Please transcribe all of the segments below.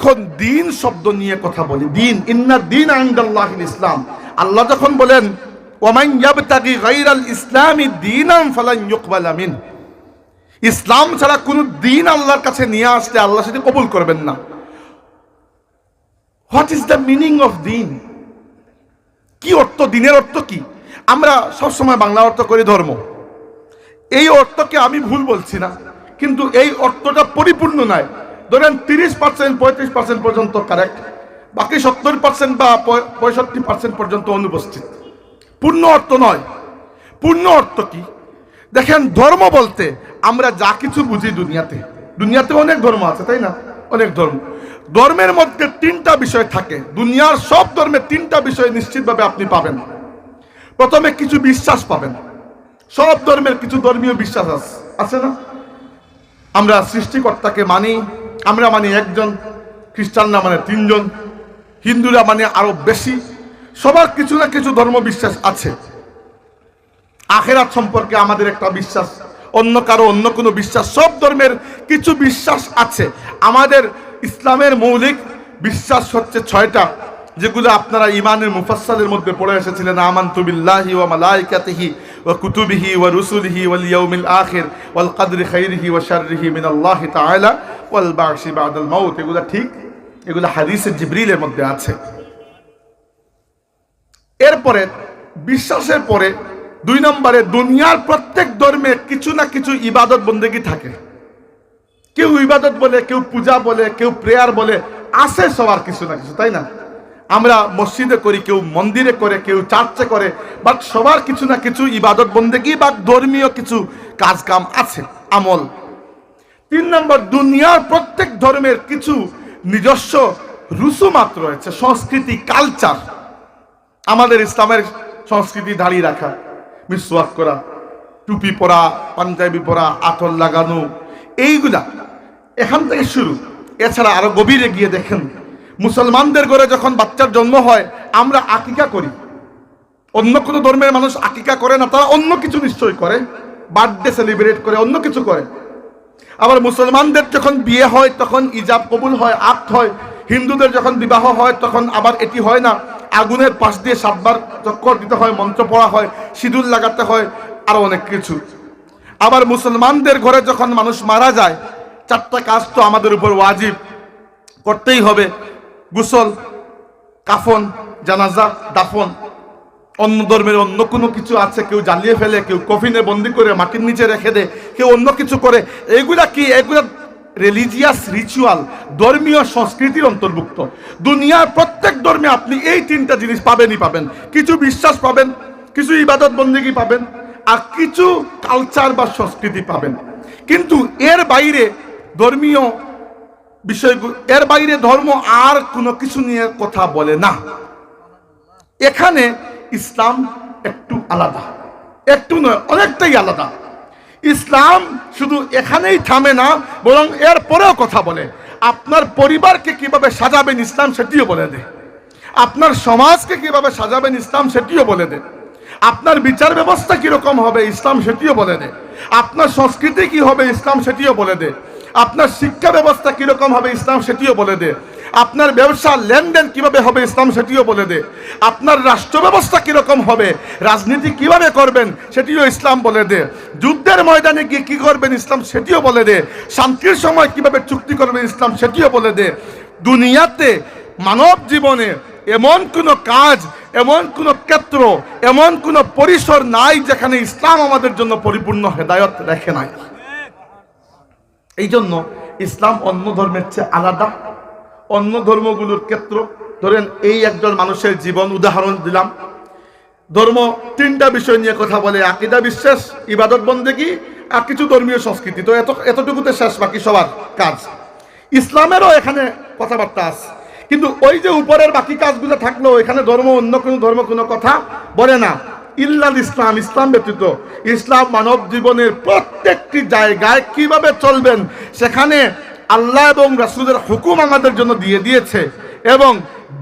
যখন দিন শব্দ নিয়ে কথা বলি, দিন, ইন্না দিন ইনদাল্লাহিল ইসলাম, আল্লাহ যখন বলেন ওয়ামান ইয়াবতাগি গায়রাল ইসলামি দীনান ফালান ইউকবালা মিন, ইসলাম ছাড়া কোন দিন আল্লাহর কাছে নিয়ে আসলে আল্লাহ সেটা কবুল করবেন না। What is the meaning of দিন? কি অর্থ, দিনের অর্থ কি? আমরা সবসময় বাংলা অর্থ করি ধর্ম। এই অর্থকে আমি ভুল বলছি না, কিন্তু এই অর্থটা পরিপূর্ণ নয়। ধরেন 30% 35% পর্যন্ত কারেক্ট, বাকি 70% বা 65% পর্যন্ত অনুপস্থিত, পূর্ণ অর্থ নয়। পূর্ণ অর্থ কি? দেখেন, ধর্ম বলতে আমরা যা কিছু বুঝি দুনিয়াতে অনেক ধর্ম আছে, তাই না? অনেক ধর্ম। ধর্মের মধ্যে 3টা বিষয় থাকে। দুনিয়ার সব ধর্মে 3টা বিষয় নিশ্চিতভাবে আপনি পাবেন। প্রথমে কিছু বিশ্বাস পাবেন। সব ধর্মের কিছু ধর্মীয় বিশ্বাস আছে না? আমরা সৃষ্টিকর্তাকে মানি, আমরা মানি একজন, খ্রিস্টানরা মানে 3 জন, হিন্দুরা মানে আরো বেশি। সবার কিছু না কিছু ধর্ম বিশ্বাস আছে। আখিরাত সম্পর্কে আমাদের একটা বিশ্বাস, অন্য কারো অন্য কোনো বিশ্বাস। সব ধর্মের কিছু বিশ্বাস আছে। আমাদের ইসলামের মৌলিক বিশ্বাস হচ্ছে 6টা, যেগুলো আপনারা ইমানের মুফাসসালের মধ্যে পড়ে এসেছিলেন। আমানতু বিল্লাহি ওয়া মালাইকাতিহি ওয়া কুতুবিহি ওয়া রুসুলিহি ওয়াল ইয়াউমিল আখির ওয়াল কদরি খাইরিহি ওয়া শাররিহি মিনাল্লাহি তাআলা ওয়াল বা'সি বা'দাল মাউত। এগুলো ঠিক, এগুলো হাদিসে জিবরিলের মধ্যে আছে। এরপরে বিশ্বাসের পরে 2 নম্বরে দুনিয়ার প্রত্যেক ধর্মে কিছু না কিছু ইবাদত বন্দেগী থাকে। কেউ ইবাদত বলে, কেউ পূজা বলে, কেউ প্রেয়ার বলে, আছে সবার কিছু না কিছু, তাই না? আমরা মসজিদে করি, কেউ মন্দিরে করে, কেউ চার্চে করে, বাট সবার কিছু না কিছু ইবাদত বন্দেগী বা ধর্মীয় কিছু কাজ কাম আছে, আমল। 3 নম্বর, দুনিয়ার প্রত্যেক ধর্মের কিছু নিজস্ব রুসুমাত রয়েছে, সংস্কৃতি, কালচার। আমাদের ইসলামের সংস্কৃতি দাড়ি রাখা, মিসওয়াক করা, টুপি পরা, পাঞ্জাবি পরা, আতর লাগানো, এইগুলা এখান থেকে শুরু। এছাড়া আরো গভীরে গিয়ে দেখেন, মুসলমানদের ঘরে যখন বাচ্চার জন্ম হয় আমরা আকিকা করি। অন্য কোনো ধর্মের মানুষ আকিকা করে না, তারা অন্য কিছু নিশ্চয়ই করে, বার্থডে সেলিব্রেট করে, অন্য কিছু করে। আবার মুসলমানদের যখন বিয়ে হয় তখন ইজাব কবুল হয়, আক্ত হয়। হিন্দুদের যখন বিবাহ হয় তখন আবার এটি হয় না, আগুনের পাশ দিয়ে 7 বার চক্কর দিতে হয়, মন্ত্র পড়া হয়, সিঁদুর লাগাতে হয়, আরো অনেক কিছু। আবার মুসলমানদের ঘরে যখন মানুষ মারা যায় 4টা কাজ তো আমাদের উপর ওয়াজিব, করতেই হবে। গোসল, কাফন, জানাজা, দাফন। অন্য ধর্মের অন্য কোনো কিছু আছে, কেউ জ্বালিয়ে ফেলে, কেউ কফিনে বন্দি করে মাটির নিচে রেখে দেয়, কেউ অন্য কিছু করে। এগুলা কি? এগুলা রিলিজিয়াস রিচুয়াল, ধর্মীয় সংস্কৃতির অন্তর্ভুক্ত। দুনিয়ার প্রত্যেক ধর্মে আপনি এই 3টা জিনিস পাবেনই পাবেন। কিছু বিশ্বাস পাবেন, কিছু ইবাদত বন্দেগী পাবেন, আর কিছু কালচার বা সংস্কৃতি পাবেন। কিন্তু এর বাইরে ধর্মীয় বিষয়গুলো, এর বাইরে ধর্ম আর কোনো কিছু নিয়ে কথা বলে না। এখানে ইসলাম একটু আলাদা, একটু নয়, অনেকটাই আলাদা। ইসলাম শুধু এখানেই থামে না, বরং এর পরেও কথা বলে। আপনার পরিবারকে কিভাবে সাজাবেন ইসলাম সেটিও বলে দেয়। আপনার সমাজকে কিভাবে সাজাবেন ইসলাম সেটিও বলে দেয়। আপনার বিচার ব্যবস্থা কিরকম হবে ইসলাম সেটিও বলে দেয়। আপনার সংস্কৃতি কি হবে ইসলাম সেটিও বলে দেয়। আপনার শিক্ষা ব্যবস্থা কিরকম হবে ইসলাম সেটিও বলে দেয়। আপনার ব্যবসা লেনদেন কিভাবে হবে ইসলাম সেটিও বলে দেয়। আপনার রাষ্ট্র ব্যবস্থা কিরকম হবে, রাজনীতি কিভাবে করবেন সেটিও ইসলাম বলে দেয়। যুদ্ধের ময়দানে গিয়ে কি করবেন ইসলাম সেটিও বলে দেয়। শান্তির সময় কিভাবে চুক্তি করবেন ইসলাম সেটিও বলে দেয়। দুনিয়াতে মানব জীবনে এমন কোনো কাজ, এমন কোনো ক্ষেত্র, এমন কোনো পরিসর নাই যেখানে ইসলাম আমাদের জন্য পরিপূর্ণ হেদায়েত রেখে নাই। এই জন্য ইসলাম অন্য ধর্মের চেয়ে আলাদা। অন্য ধর্মগুলোর ক্ষেত্র ধরেন, এই একজন মানুষের জীবন উদাহরণ দিলাম। ধর্ম 3টা বিষয় নিয়ে কথা বলে, আকীদা, বিশ্বাস, ইবাদত বন্দেগী, আর কিছু ধর্মীয় সংস্কৃতি। তো এতটুকুতে শেষ, বাকি সবার কাজ। ইসলামেরও এখানে কথাবার্তা আছে, কিন্তু ওই যে উপরের বাকি কাজগুলো থাকলেও এখানে ধর্ম, অন্য কোনো ধর্ম কোনো কথা বলে না। ইল্লাল ইসলাম, ইসলাম ব্যতীত। ইসলাম মানব জীবনের প্রত্যেকটি জায়গায় কিভাবে চলবেন সেখানে আল্লাহ এবং রাসূলের হুকুম আমাদের জন্য দিয়ে দিয়েছে। এবং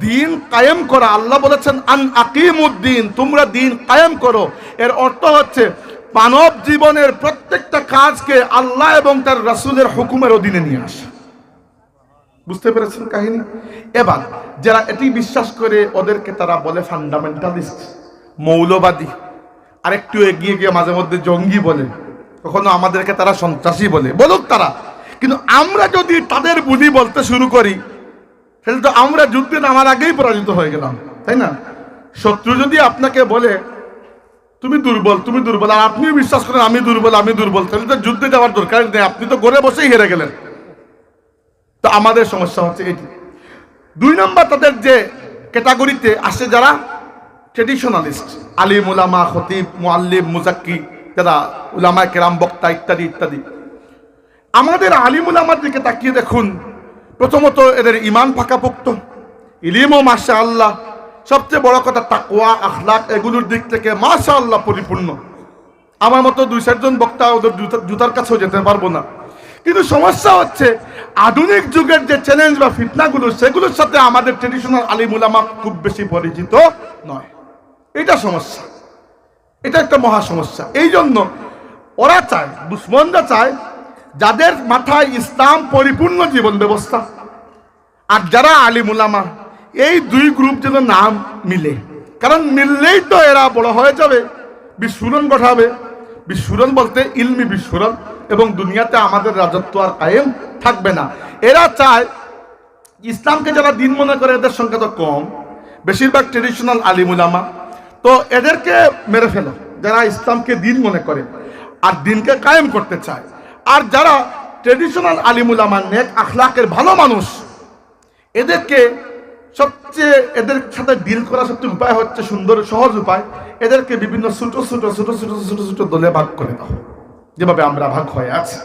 দিন কায়েম করা, আল্লাহ বলেছেন আন আকিমুদ্দিন, তোমরা দিন কায়েম করো। এর অর্থ হচ্ছে মানব জীবনের প্রত্যেকটা কাজকে আল্লাহ এবং তার রাসূলের হুকুমের অধীনে নিয়ে আসা। বুঝতে পেরেছেন কাহিনী? এবার যারা এটি বিশ্বাস করে ওদেরকে তারা বলে ফান্ডামেন্টালিস্ট, মৌলবাদী, আর একটু এগিয়ে গিয়ে মাঝে মধ্যে জঙ্গি বলে, কখনো আমাদেরকে তারা সন্ত্রাসী বলে, বলুক তারা। কিন্তু আমরা যদি তাদের বুলি বলতে শুরু করি তাহলে তো আমরা যুদ্ধে নামার আগেই পরাজিত হয়ে গেলাম, তাই না? শত্রু যদি আপনাকে বলে তুমি দুর্বল, তুমি দুর্বল, আর আপনিও বিশ্বাস করেন আমি দুর্বল, আমি দুর্বল, তাহলে তো যুদ্ধে যাওয়ার দরকার নেই, আপনি তো ঘরে বসেই হেরে গেলেন। তো আমাদের সমস্যা হচ্ছে এটি। 2 নম্বর, তাদের যে ক্যাটাগরিতে আসে যারা ট্রেডিশনালিস্ট, আলিম, উলামা, খতিব, মুআল্লিম, মুজাক্কি, যারা উলামায়ে কেরাম, বক্তা ইত্যাদি ইত্যাদি। আমাদের আলিম উলামার দিকে তাকিয়ে দেখুন, প্রথমত এদের ইমান পাকাপোক্ত, ইলমও মাশাআল্লাহ, সবচেয়ে বড় কথা তাকওয়া, আখলাক, এগুলোর দিক থেকে মাশাআল্লাহ পরিপূর্ণ। আমার মতো 2-4 জন বক্তা ওদের জুতার কাছেও যেতে পারবো না। কিন্তু সমস্যা হচ্ছে আধুনিক যুগের যে চ্যালেঞ্জ বা ফিতনাগুলো, সেগুলোর সাথে আমাদের ট্রেডিশনাল আলিম উলামা খুব বেশি পরিচিত নয়। এটা সমস্যা, এটা একটা মহা সমস্যা। এই জন্য ওরা চায়, দুশ্মনরা চায়, যাদের মাথায় ইসলাম পরিপূর্ণ জীবন ব্যবস্থা আর যারা আলিম উলামা, এই 2 গ্রুপ যেন নাম মিলে। কারণ মিললেই তো এরা বড় হয়ে যাবে, বিস্ফোরণ ঘটাবে। বিস্ফোরণ বলতে ইলমি বিস্ফোরণ, এবং দুনিয়াতে আমাদের রাজত্ব আর কায়েম থাকবে না। এরা চায় ইসলামকে যারা দিন মনে করে, এদের সংখ্যা তো কম, বেশিরভাগ ট্রেডিশনাল আলিম উলামা, তো এদেরকে মেরে ফেলো যারা ইসলামকে দিন মনে করে আর দিনকে কায়েম করতে চায়। আর যারা ট্রেডিশনাল আলিম উলামা, নেক আখলাকের ভালো মানুষ, এদেরকে সবচেয়ে, এদের সাথে ডিল করার সবচেয়ে উপায় হচ্ছে, সুন্দর সহজ উপায়, এদেরকে বিভিন্ন ছোট ছোট ছোট ছোট ছোট ছোট দলে ভাগ করে দাও, যেভাবে আমরা ভাগ হয়ে আছি।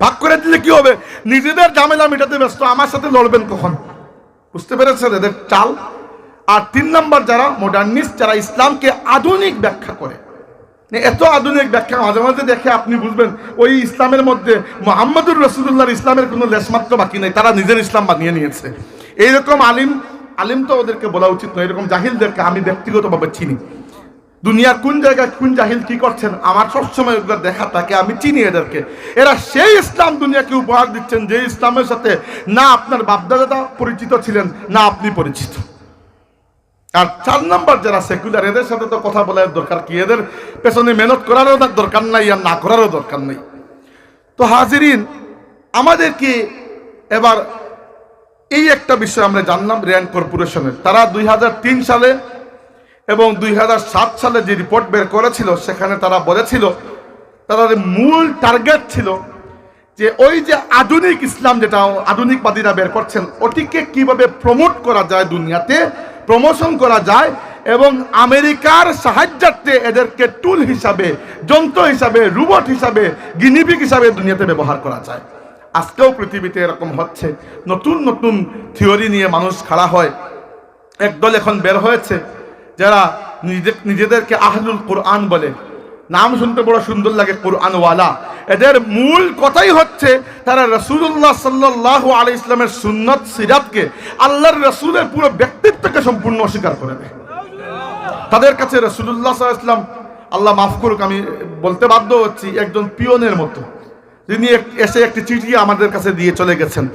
ভাগ করে দিলে কি হবে? নিজেদের ঝামেলা মেটাতে ব্যস্ত, আমার সাথে লড়বেন কখন? বুঝতে পেরেছেন এদের চাল? আর 3 নম্বর, যারা মডার্নিস্ট, যারা ইসলামকে আধুনিক ব্যাখ্যা করে। এত আধুনিক ব্যাখ্যা মাঝে মাঝে দেখে আপনি বুঝবেন ওই ইসলামের মধ্যে মুহাম্মদুর রাসূলুল্লাহর ইসলামের কোনো লেশমাত্র বাকি নেই, তারা নিজের ইসলাম বানিয়ে নিয়েছে। এইরকম আলিম তো ওদেরকে বলা উচিত নয়। এরকম জাহিলদেরকে আমি ব্যক্তিগতভাবে চিনি। দুনিয়ার কোন জায়গায় কোন জাহিল কি করছেন আমার সবসময় দেখা থাকে, আমি চিনি এদেরকে। এরা সেই ইসলাম দুনিয়াকে উপহার দিচ্ছেন যে ইসলামের সাথে না আপনার বাপদাদা পরিচিত ছিলেন, না আপনি পরিচিত। আর 4 নম্বর যারা সেকুলার, এদের সাথে তো কথা বলার দরকার কি? এদের পেছনে মেহনত করারও দরকার নাই, আর না করারও দরকার নেই। তো হাজিরিন, আমাদেরকে এবার এই একটা বিষয় আমরা জানলাম র্যান্ড কর্পোরেশনের, তারা 2003 সালে এবং 2007 সালে যে রিপোর্ট বের করেছিল, সেখানে তারা বলেছিল, তাদের মূল টার্গেট ছিল যে ওই যে আধুনিক ইসলাম, যেটা আধুনিকবাদীরা বের করছেন, ওটিকে কিভাবে প্রমোট করা যায়, দুনিয়াতে প্রমোশন করা যায়, এবং আমেরিকার সাহায্যার্থে এদেরকে টুল হিসাবে, যন্ত্র হিসাবে, রোবট হিসাবে, গিনিপিগ হিসাবে দুনিয়াতে ব্যবহার করা যায়। আজকেও পৃথিবীতে এরকম হচ্ছে। নতুন নতুন থিওরি নিয়ে মানুষ খাড়া হয়। একদল এখন বের হয়েছে যারা নিজেদেরকে আহলুল কোরআন বলে, নাম শুনতে বড় সুন্দর লাগে, কোরআনওয়ালা। এদের মূল কথাই হচ্ছে তারা রাসূলুল্লাহ সাল্লাল্লাহু আলাইহি ইসলামের সুন্নাত, সিরাতকে, আল্লাহর রাসূলের পুরো ব্যক্তিত্বকে সম্পূর্ণ অস্বীকার করে দেয়। তাদের কাছে রাসূলুল্লাহ সাল্লাল্লাহু আলাইহি ওয়াসাল্লাম, আল্লাহ মাফ করুক আমি বলতে বাধ্য হচ্ছি, একজন পিয়নের মতো, যিনি এসে একটি চিঠি আমাদের কাছে দিয়ে চলে গেছেন।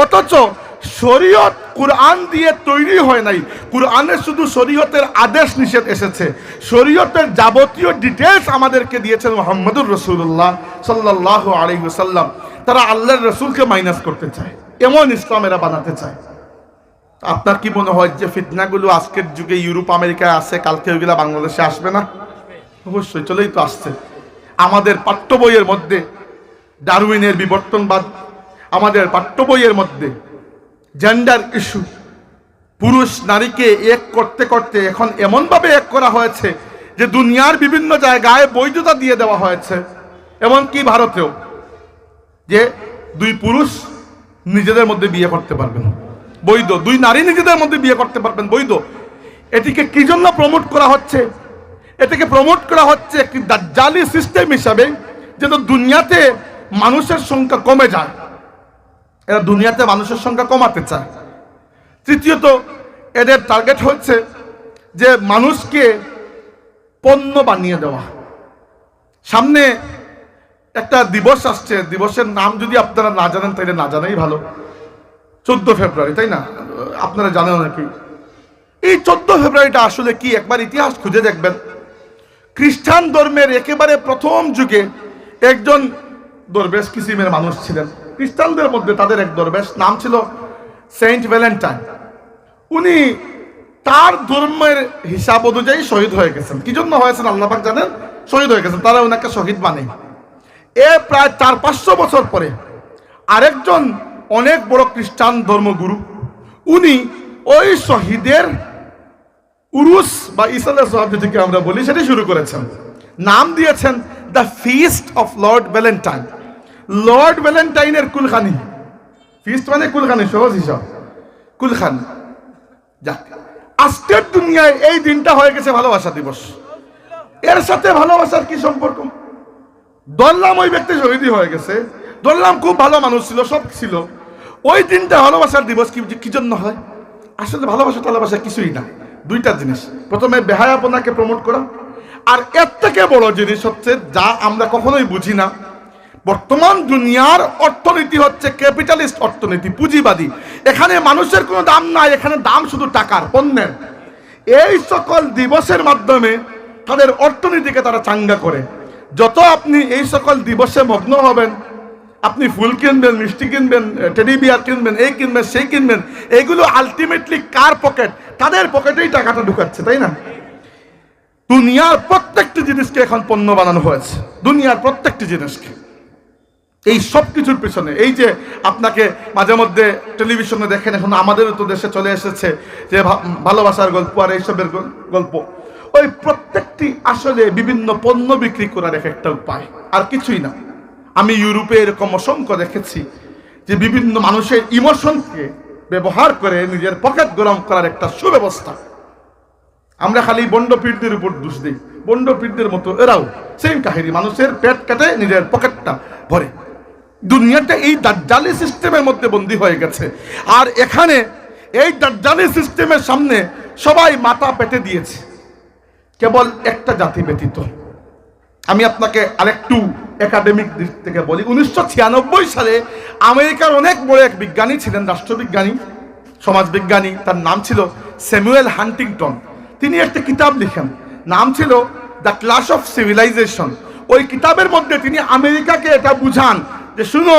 অথচ শরীয়ত কুরআন দিয়ে তৈরি হয় নাই। কুরআনে শুধু শরীয়তের আদেশ নিষেধ এসেছে, শরীয়তের যাবতীয় ডিটেলস আমাদেরকে দিয়েছেন মুহাম্মদুর রাসূলুল্লাহ সাল্লাল্লাহু আলাইহি ওয়াসাল্লাম। তারা আল্লাহর রাসূলকে মাইনাস করতে চায়, এমন ইসলাম এরা বানাতে চায়। আপনার কি মনে হয় যে ফিতনাগুলো আজকের যুগে ইউরোপ আমেরিকায় আছে, কালকে ওইগুলা বাংলাদেশে আসবে না? অবশ্যই চলেই তো আসছে। আমাদের পাঠ্য বইয়ের মধ্যে ডারউইনের বিবর্তনবাদ, আমাদের পাঠ্য বইয়ের মধ্যে জেন্ডার ইস্যু, পুরুষ নারীকে এক করতে করতে এখন এমনভাবে এক করা হয়েছে যে দুনিয়ার বিভিন্ন জায়গায় বৈধতা দিয়ে দেওয়া হয়েছে, এমনকি ভারতেও, যে 2 পুরুষ নিজেদের মধ্যে বিয়ে করতে পারবেন, বৈধ। 2 নারী নিজেদের মধ্যে বিয়ে করতে পারবেন, বৈধ। এটিকে কি জন্য প্রমোট করা হচ্ছে? এটাকে প্রমোট করা হচ্ছে একটি দাজ্জালি সিস্টেম হিসাবে, যেন দুনিয়াতে মানুষের সংখ্যা কমে যায়। এরা দুনিয়াতে মানুষের সংখ্যা কমাতে চায়। তৃতীয়ত, এদের টার্গেট হচ্ছে যে মানুষকে পণ্য বানিয়ে দেওয়া। সামনে একটা দিবস আসছে, দিবসের নাম যদি আপনারা না জানেন তাহলে না জানাই ভালো। 14 ফেব্রুয়ারি, তাই না? আপনারা জানেন নাকি এই 14 ফেব্রুয়ারিটা আসলে কি? একবার ইতিহাস খুঁজে দেখবেন। খ্রিস্টান ধর্মের একেবারে প্রথম যুগে একজন দরবেশ কিসিমের মানুষ ছিলেন। খ্রিস্টানদের মধ্যে তাদের এক দরবেশ, নাম ছিল সেন্ট ভ্যালেন্টাইন। উনি তার ধর্মের হিসাব অনুযায়ী শহীদ হয়ে গেছেন। কি জন্য হয়েছেন আল্লাহ পাক জানেন? শহীদ হয়ে গেছেন, তারা ওনাকে শহীদ বানে। প্রায় 400-500 বছর পরে আরেকজন অনেক বড় খ্রিস্টান ধর্মগুরু, উনি ওই শহীদের উরুস বা ইসালের সোহাব যেটাকে আমরা বলি সেটি শুরু করেছেন। নাম দিয়েছেন the feast of lord Valentine. Lord ভ্যালেন্টাইনের কুলখানি। ফিস্ট মানে কুলখানি, সহজ হিসাব কুলখানি। যাক, আজকের দুনিয়ায় এই দিনটা হয়ে গেছে ভালোবাসা দিবস। এর সাথে ভালোবাসার কি সম্পর্ক? ধরলাম ওই ব্যক্তি শহীদই হয়ে গেছে, ধরলাম খুব ভালো মানুষ ছিল, সব ছিল। ওই দিনটা ভালোবাসার দিবস কি জন্য হয়? আসলে ভালোবাসা কিছুই না, দুইটা জিনিস। প্রথমে বেহায়াপনাকে প্রমোট করা, আর এর থেকে বড় জিনিস হচ্ছে যা আমরা কখনোই বুঝি না, বর্তমান দুনিয়ার অর্থনীতি হচ্ছে ক্যাপিটালিস্ট অর্থনীতি, পুঁজিবাদী। এখানে মানুষের কোনো দাম নাই, এখানে দাম শুধু টাকার, পণ্যের। এই সকল দিবসের মাধ্যমে তাদের অর্থনীতিকে তারা চাঙ্গা করে। যত আপনি এই সকল দিবসে মগ্ন হবেন, আপনি ফুল কিনবেন, মিষ্টি কিনবেন, টেডি বিয়ার কিনবেন, এই কিনবেন, সেই কিনবেন, এগুলো আলটিমেটলি কার পকেট? তাদের পকেটেই টাকাটা ঢুকাচ্ছে, তাই না? দুনিয়ার প্রত্যেকটি জিনিসকে এখন পণ্য বানানো হয়েছে, দুনিয়ার প্রত্যেকটি জিনিসকে। এই সব কিছুর পিছনে এই যে আপনাকে মাঝে মধ্যে টেলিভিশনে দেখেন, এখন আমাদেরও তো দেশে চলে এসেছে যে ভালোবাসার গল্প আর এইসবের গল্প, ওই প্রত্যেকটি আসলে বিভিন্ন পণ্য বিক্রি করার একটা উপায়, আর কিছুই না। আমি ইউরোপে এরকম অসংখ্য দেখেছি যে বিভিন্ন মানুষের ইমোশনকে ব্যবহার করে নিজের পকেট গরম করার একটা সুব্যবস্থা। আমরা খালি বন্ডপীরদের উপর দোষ দিই, বন্ডপীরদের মতো এরাও সেম কাহিনী, মানুষের পেট কেটে নিজের পকেটটা ভরে। দুনিয়াটা এই দাজ্জালি সিস্টেমের মধ্যে বন্দী হয়ে গেছে, আর এখানে এই দাজ্জালি সিস্টেমের সামনে সবাই মাথা পেতে দিয়েছে, কেবল একটা জাতি ব্যতীত। আমি আপনাকে আরেকটু একাডেমিক দিক থেকে বলি। 1996 সালে আমেরিকার অনেক বড় এক বিজ্ঞানী ছিলেন, রাষ্ট্রবিজ্ঞানী, সমাজবিজ্ঞানী, তার নাম ছিল স্যামুয়েল হান্টিংটন। তিনি একটা কিতাব লিখেন, নাম ছিল দ্য ক্লাশ অফ সিভিলাইজেশন। ওই কিতাবের মধ্যে তিনি আমেরিকাকে এটা বুঝান যে শুনো,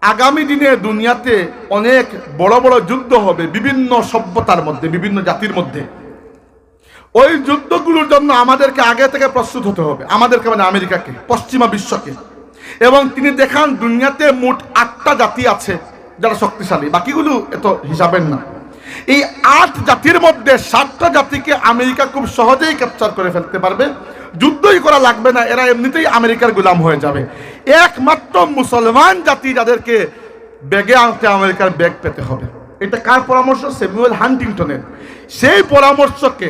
আগামী দিনে দুনিয়াতে অনেক বড় বড় যুদ্ধ হবে বিভিন্ন সভ্যতার মধ্যে, বিভিন্ন জাতির মধ্যে। ওই যুদ্ধগুলোর জন্য আমাদেরকে আগে থেকে প্রস্তুত হতে হবে, আমাদেরকে মানে আমেরিকাকে, পশ্চিমা বিশ্বকে। এবং তিনি দেখান দুনিয়াতে মোট 8টা জাতি আছে যারা শক্তিশালী, বাকিগুলো এত হিসাবের না। এই 8 জাতির মধ্যে 7টা জাতিকে আমেরিকা খুব সহজেই ক্যাপচার করে ফেলতে পারবে, যুদ্ধই করা লাগবে না, এরা এমনিতেই আমেরিকার গোলাম হয়ে যাবে। একমাত্র মুসলমান জাতি যাদেরকে ব্যাগে আনতে আমেরিকার ব্যাগ পেতে হবে। এটা কার পরামর্শ? স্যামুয়েল হান্টিংটনের। সেই পরামর্শকে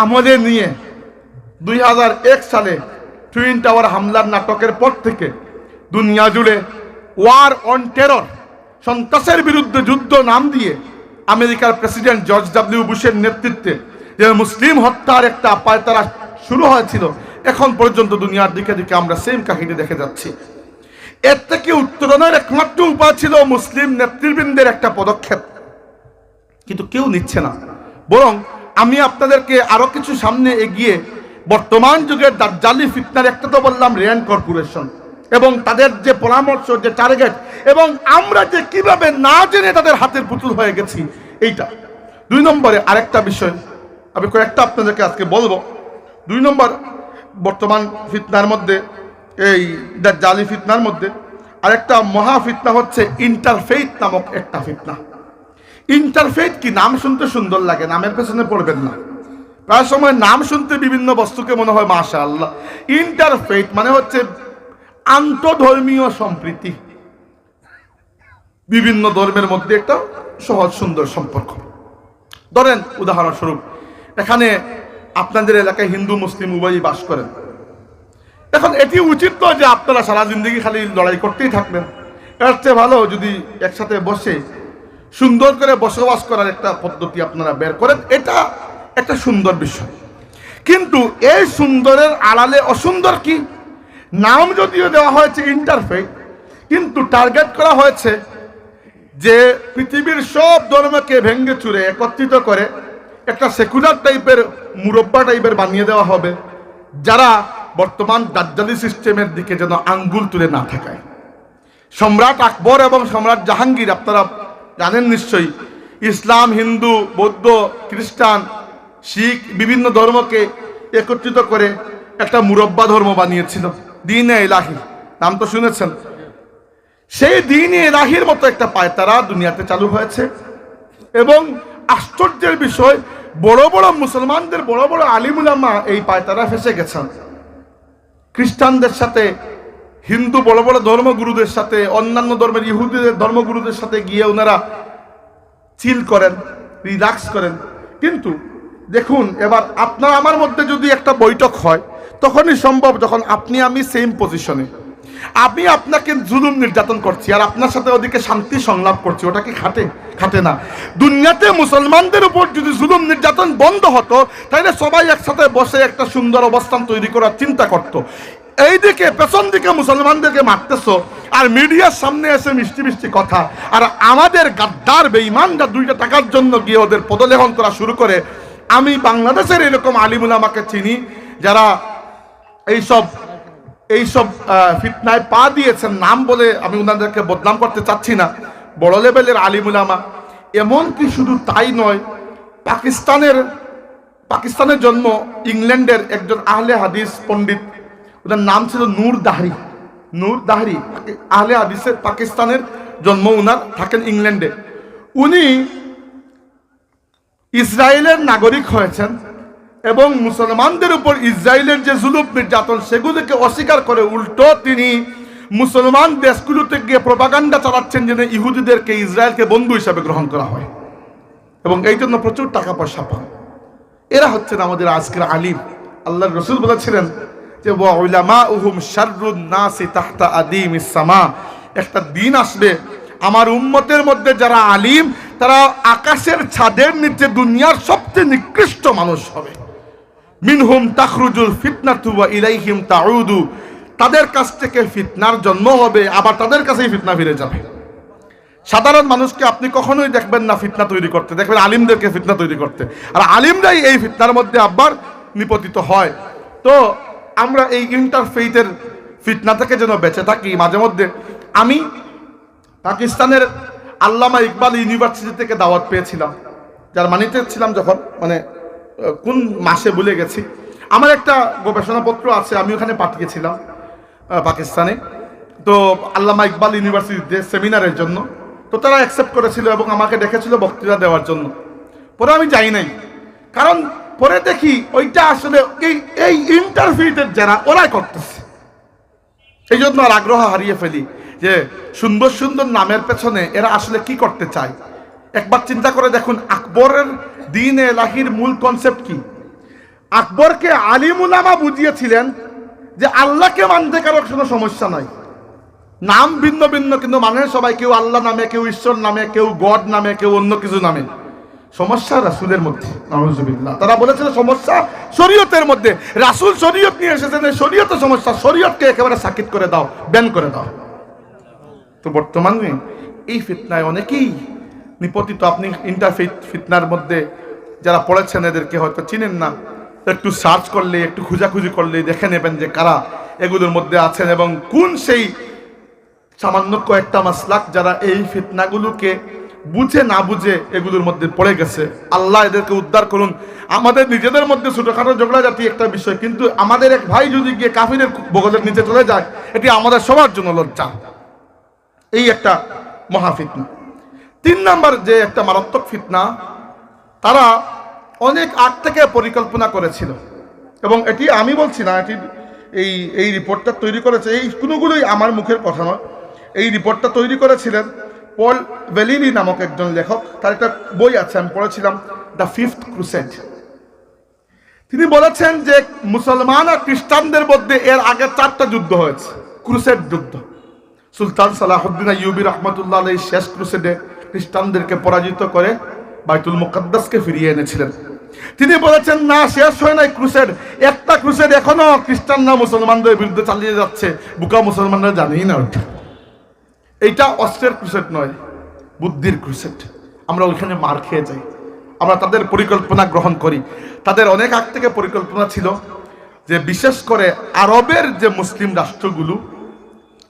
আমলে নিয়ে 2001 সালে টুইন টাওয়ার হামলার নাটকের পর থেকে দুনিয়া জুড়ে ওয়ার অন টেরর, সন্ত্রাসের বিরুদ্ধে যুদ্ধ নাম দিয়ে আমেরিকার প্রেসিডেন্ট জর্জ ডব্লিউ বুশের নেতৃত্বে যে মুসলিম হত্যার একটা পায়তারা শুরু হয়েছিল, এখন পর্যন্ত দুনিয়ার দিকে দিকে আমরা সেম কাহিনী দেখে যাচ্ছি। এর থেকে উত্তরণের একমাত্র উপায় ছিল মুসলিম নেতৃবৃন্দের একটা পদক্ষেপ, কিন্তু কেউ নিচ্ছে না। বরং আমি আপনাদেরকে আরো কিছু সামনে এগিয়ে বর্তমান যুগের দাজ্জালি ফিতনার একটা তো বললাম রেয়ান কর্পোরেশন এবং তাদের যে পরামর্শ, যে টার্গেট, এবং আমরা যে কিভাবে না জেনে তাদের হাতের পুতুল হয়ে গেছি, এইটা। 2 নম্বরে আরেকটা বিষয় আমি কয়েকটা আপনাদেরকে আজকে বলবো। 2 নম্বর, বর্তমান ফিতনার মধ্যে, এই দাজ্জালি ফিতনার মধ্যে আরেকটা মহা ফিতনা হচ্ছে ইন্টারফেইথ নামক একটা ফিতনা। ইন্টারফেইথ কি? নাম শুনতে সুন্দর লাগে, নামের পেছনে পড়বেন না। প্রায় সময় নাম শুনতে বিভিন্ন বস্তুকে মনে হয় মাশাআল্লাহ। ইন্টারফেইথ মানে হচ্ছে আন্তধর্মীয় সম্প্রীতি, বিভিন্ন ধর্মের মধ্যে একটা সহজ সুন্দর সম্পর্ক। ধরেন উদাহরণস্বরূপ, এখানে আপনাদের এলাকায় হিন্দু মুসলিম উভয়ই বাস করেন। এখন এটি উচিত তো যে আপনারা সারা জিন্দগি খালি লড়াই করতেই থাকবেন, এর চেয়ে ভালো যদি একসাথে বসে সুন্দর করে বসবাস করার একটা পদ্ধতি আপনারা বের করেন। এটা একটা সুন্দর বিষয়, কিন্তু এই সুন্দরের আড়ালে অসুন্দর কি? নাম যদিও দেওয়া হয়েছে ইন্টারফেইথ, কিন্তু টার্গেট করা হয়েছে যে পৃথিবীর সব ধর্মকে ভেঙ্গে চুরে একত্রিত করে একটা সেকুলার টাইপের মুরব্বা টাইপের বানিয়ে দেওয়া হবে, যারা বর্তমান দাজ্জালি সিস্টেমের দিকে যেন আঙ্গুল তুলে না থাকায়। সম্রাট আকবর এবং সম্রাট জাহাঙ্গীর, আপনারা জানেন নিশ্চয়ই, ইসলাম, হিন্দু, বৌদ্ধ, খ্রিস্টান, শিখ বিভিন্ন ধর্মকে একত্রিত করে একটা মুরব্বা ধর্ম বানিয়েছিল, দ্বীন-ই ইলাহি, নাম তো শুনেছেন। সেই দ্বীন-ই ইলাহির মতো একটা পায়তারা দুনিয়াতে চালু হয়েছে এবং আশ্চর্যের বিষয়, বড় বড় মুসলমানদের বড় বড় আলিম উলামা এই পায়তারা ফেসে গেছেন। খ্রিস্টানদের সাথে, হিন্দু বড় বড় ধর্মগুরুদের সাথে, অন্যান্য ধর্মের ইহুদিদের ধর্মগুরুদের সাথে গিয়ে ওনারা চিল করেন, রিল্যাক্স করেন। কিন্তু দেখুন, এবার আপনার আমার মধ্যে যদি একটা বৈঠক হয়, তখনই সম্ভব যখন আপনি আমি সেম পজিশনে, আমি আপনাকে জুলুম নির্যাতন করছি আর আপনার সাথে ওদিকে শান্তি সংলাপ করছি, ওটা কি খাটে না? দুনিয়াতে মুসলমানদের উপর যদি জুলুম নির্যাতন বন্ধ হতো, তাহলে সবাই একসাথে বসে একটা সুন্দর অবস্থান তৈরি করার চিন্তা করত। এইদিকে পেছন দিকে মুসলমানদেরকে মারতেছো আর মিডিয়ার সামনে এসে মিষ্টি মিষ্টি কথা, আর আমাদের গাদ্দার বেঈমানরা 2 টাকার জন্য গিয়ে ওদের পদলেখন করা শুরু করে। আমি বাংলাদেশের এরকম আলিম উলামাকে চিনি যারা এইসব ফিতনায় পা দিয়েছেন, নাম বলে আমি ওনাদেরকে বদনাম করতে চাচ্ছি না, বড় লেভেলের আলিম উলামা। এমনকি শুধু তাই নয়, পাকিস্তানের জন্ম ইংল্যান্ডের একজন আহলে হাদিস পণ্ডিত, ওনার নাম ছিল নূর দাহরি, আহলে হাদিসের, পাকিস্তানের জন্ম, উনার, থাকেন ইংল্যান্ডে। উনি ইসরায়েলের নাগরিক হয়েছেন এবং মুসলমানদের উপর ইসরায়েলের যে জুলুম নির্যাতন সেগুলোকে অস্বীকার করে উল্টো তিনি মুসলমান দেশগুলোতে গিয়ে প্রপাগান্ডা চালাচ্ছেন যেন ইহুদিদেরকে, ইসরায়েলকে বন্ধু হিসাবে গ্রহণ করা হয় এবং এই জন্য প্রচুর টাকা পয়সা পান। এরা হচ্ছেন আমাদের আজকের আলিম। আল্লাহর রাসূল বলেছিলেন যে ওয়া উলামাউহুম শাররুন নাসি তাহতা আদিমিস সামা, একটা দিন আসবে আমার উম্মতের মধ্যে যারা আলিম তারা আকাশের ছাদের নিচে দুনিয়ার সবচেয়ে নিকৃষ্ট মানুষ হবে। মিনহুম তাখরুজুল ফিতনাতু ওয়া ইলাইহিম তাউদু, তাদের কাছ থেকে ফিতনার জন্ম হবে, আবার তাদের কাছেই ফিতনা ফিরে যাবে। সাধারণ মানুষকে আপনি কখনোই দেখবেন না ফিতনা তৈরি করতে, দেখবেন আলিমদেরকে ফিতনা তৈরি করতে, আর আলিমরাই এই ফিতনার মধ্যে আবার নিপতিত হয়। তো আমরা এই ইন্টারফেইথের ফিতনা থেকে যেন বেঁচে থাকি। মাঝে মধ্যে আমি পাকিস্তানের আল্লামা ইকবাল ইউনিভার্সিটি থেকে দাওয়াত পেয়েছিলাম, জার্মানিতে ছিলাম যখন, মানে কোন মাসে ভুলে গেছি। আমার একটা গবেষণাপত্র আছে, আমি ওখানে পাঠিয়েছিলাম পাকিস্তানে, তো আল্লামা ইকবাল ইউনিভার্সিটিতে সেমিনারের জন্য। তো তারা অ্যাকসেপ্ট করেছিল এবং আমাকে ডেকেছিল বক্তৃতা দেওয়ার জন্য। পরে আমি যাই নাই, কারণ পরে দেখি ওইটা আসলে এই ইন্টারফিউটের যারা ওরাই করতেছে, এই জন্য আর আগ্রহ হারিয়ে ফেলি যে সুন্দর সুন্দর নামের পেছনে এরা আসলে কি করতে চায়। একবার চিন্তা করে দেখুন, আকবরের দ্বীন-ই ইলাহির মূল কনসেপ্ট কি? আকবরকে আলিম উলামা বুঝিয়েছিলেন যে আল্লাহকে মানতে কারো কোনো সমস্যা নাই, নাম ভিন্ন ভিন্ন কিন্তু মানে সবাই, কেউ আল্লাহ নামে, কেউ ঈশ্বর নামে, কেউ গড নামে, কেউ অন্য কিছু নামে। সমস্যা রাসূলের মধ্যে, নাউযুবিল্লাহ। তারা বলেছিল সমস্যা শরীয়তের মধ্যে, রাসূল শরীয়ত নিয়ে এসেছেন, শরীয়তের সমস্যা, শরীয়তকে একেবারে সাকিত করে দাও, ব্যান করে দাও। তো বর্তমানে এই ফিতনায় অনেকেই নিপতিত। আপনি ইন্টারফেথ ফিতনার মধ্যে যারা পড়েছেন এদেরকে হয়তো চিনেন না, একটু সার্চ করলে, একটু খুঁজাখুঁজি করলে দেখে নেবেন যে কারা এগুলোর মধ্যে আছেন এবং কোন সেই সামান্য কয়েকটা মাসলাক যারা এই ফিতনাগুলোকে বুঝে না বুঝে এগুলোর মধ্যে পড়ে গেছে। আল্লাহ এদেরকে উদ্ধার করুন। আমাদের নিজেদের মধ্যে ছোটখাটো ঝগড়া জাতীয় একটা বিষয়, কিন্তু আমাদের এক ভাই যদি গিয়ে কাফিরের বগলের নিচে চলে যায়, এটি আমাদের সবার জন্য লজ্জা। এই একটা মহা ফিতনা। 3 নাম্বার যে একটা মারাত্মক ফিতনা, তারা অনেক আগ থেকে পরিকল্পনা করেছিল এবং এটি আমি বলছি না, এটি এই রিপোর্টটা তৈরি করেছে, এই কোনোগুলোই আমার মুখের কথা নয়। এই রিপোর্টটা তৈরি করেছিলেন পল ভ্যালিলি নামক একজন লেখক, তার একটা বই আছে, আমি পড়েছিলাম, দ্য ফিফথ ক্রুসেড। তিনি বলেছেন যে মুসলমান আর খ্রিস্টানদের মধ্যে এর আগে 4টা যুদ্ধ হয়েছে, ক্রুসেড যুদ্ধ। সুলতান সালাহুদ্দিন আইয়ুবী রাহমাতুল্লাহ আলাইহি শেষ ক্রুসেডে খ্রিস্টানদেরকে পরাজিত করে বাইতুল মুকাদ্দাসকে ফিরিয়ে এনেছিলেন। তিনি বলেছেন না, শেষ হয় নাই ক্রুসেড, একটা ক্রুসেড এখনো খ্রিস্টানরা মুসলমানদের বিরুদ্ধে চালিয়ে যাচ্ছে, বুকা মুসলমানরা জানেই না ওইটা। এইটা অস্ত্রের ক্রুসেড নয়, বুদ্ধির ক্রুসেড। আমরা ওইখানে মার খেয়ে যাই, আমরা তাদের পরিকল্পনা গ্রহণ করি। তাদের অনেক আগ থেকে পরিকল্পনা ছিল যে বিশেষ করে আরবের যে মুসলিম রাষ্ট্রগুলো,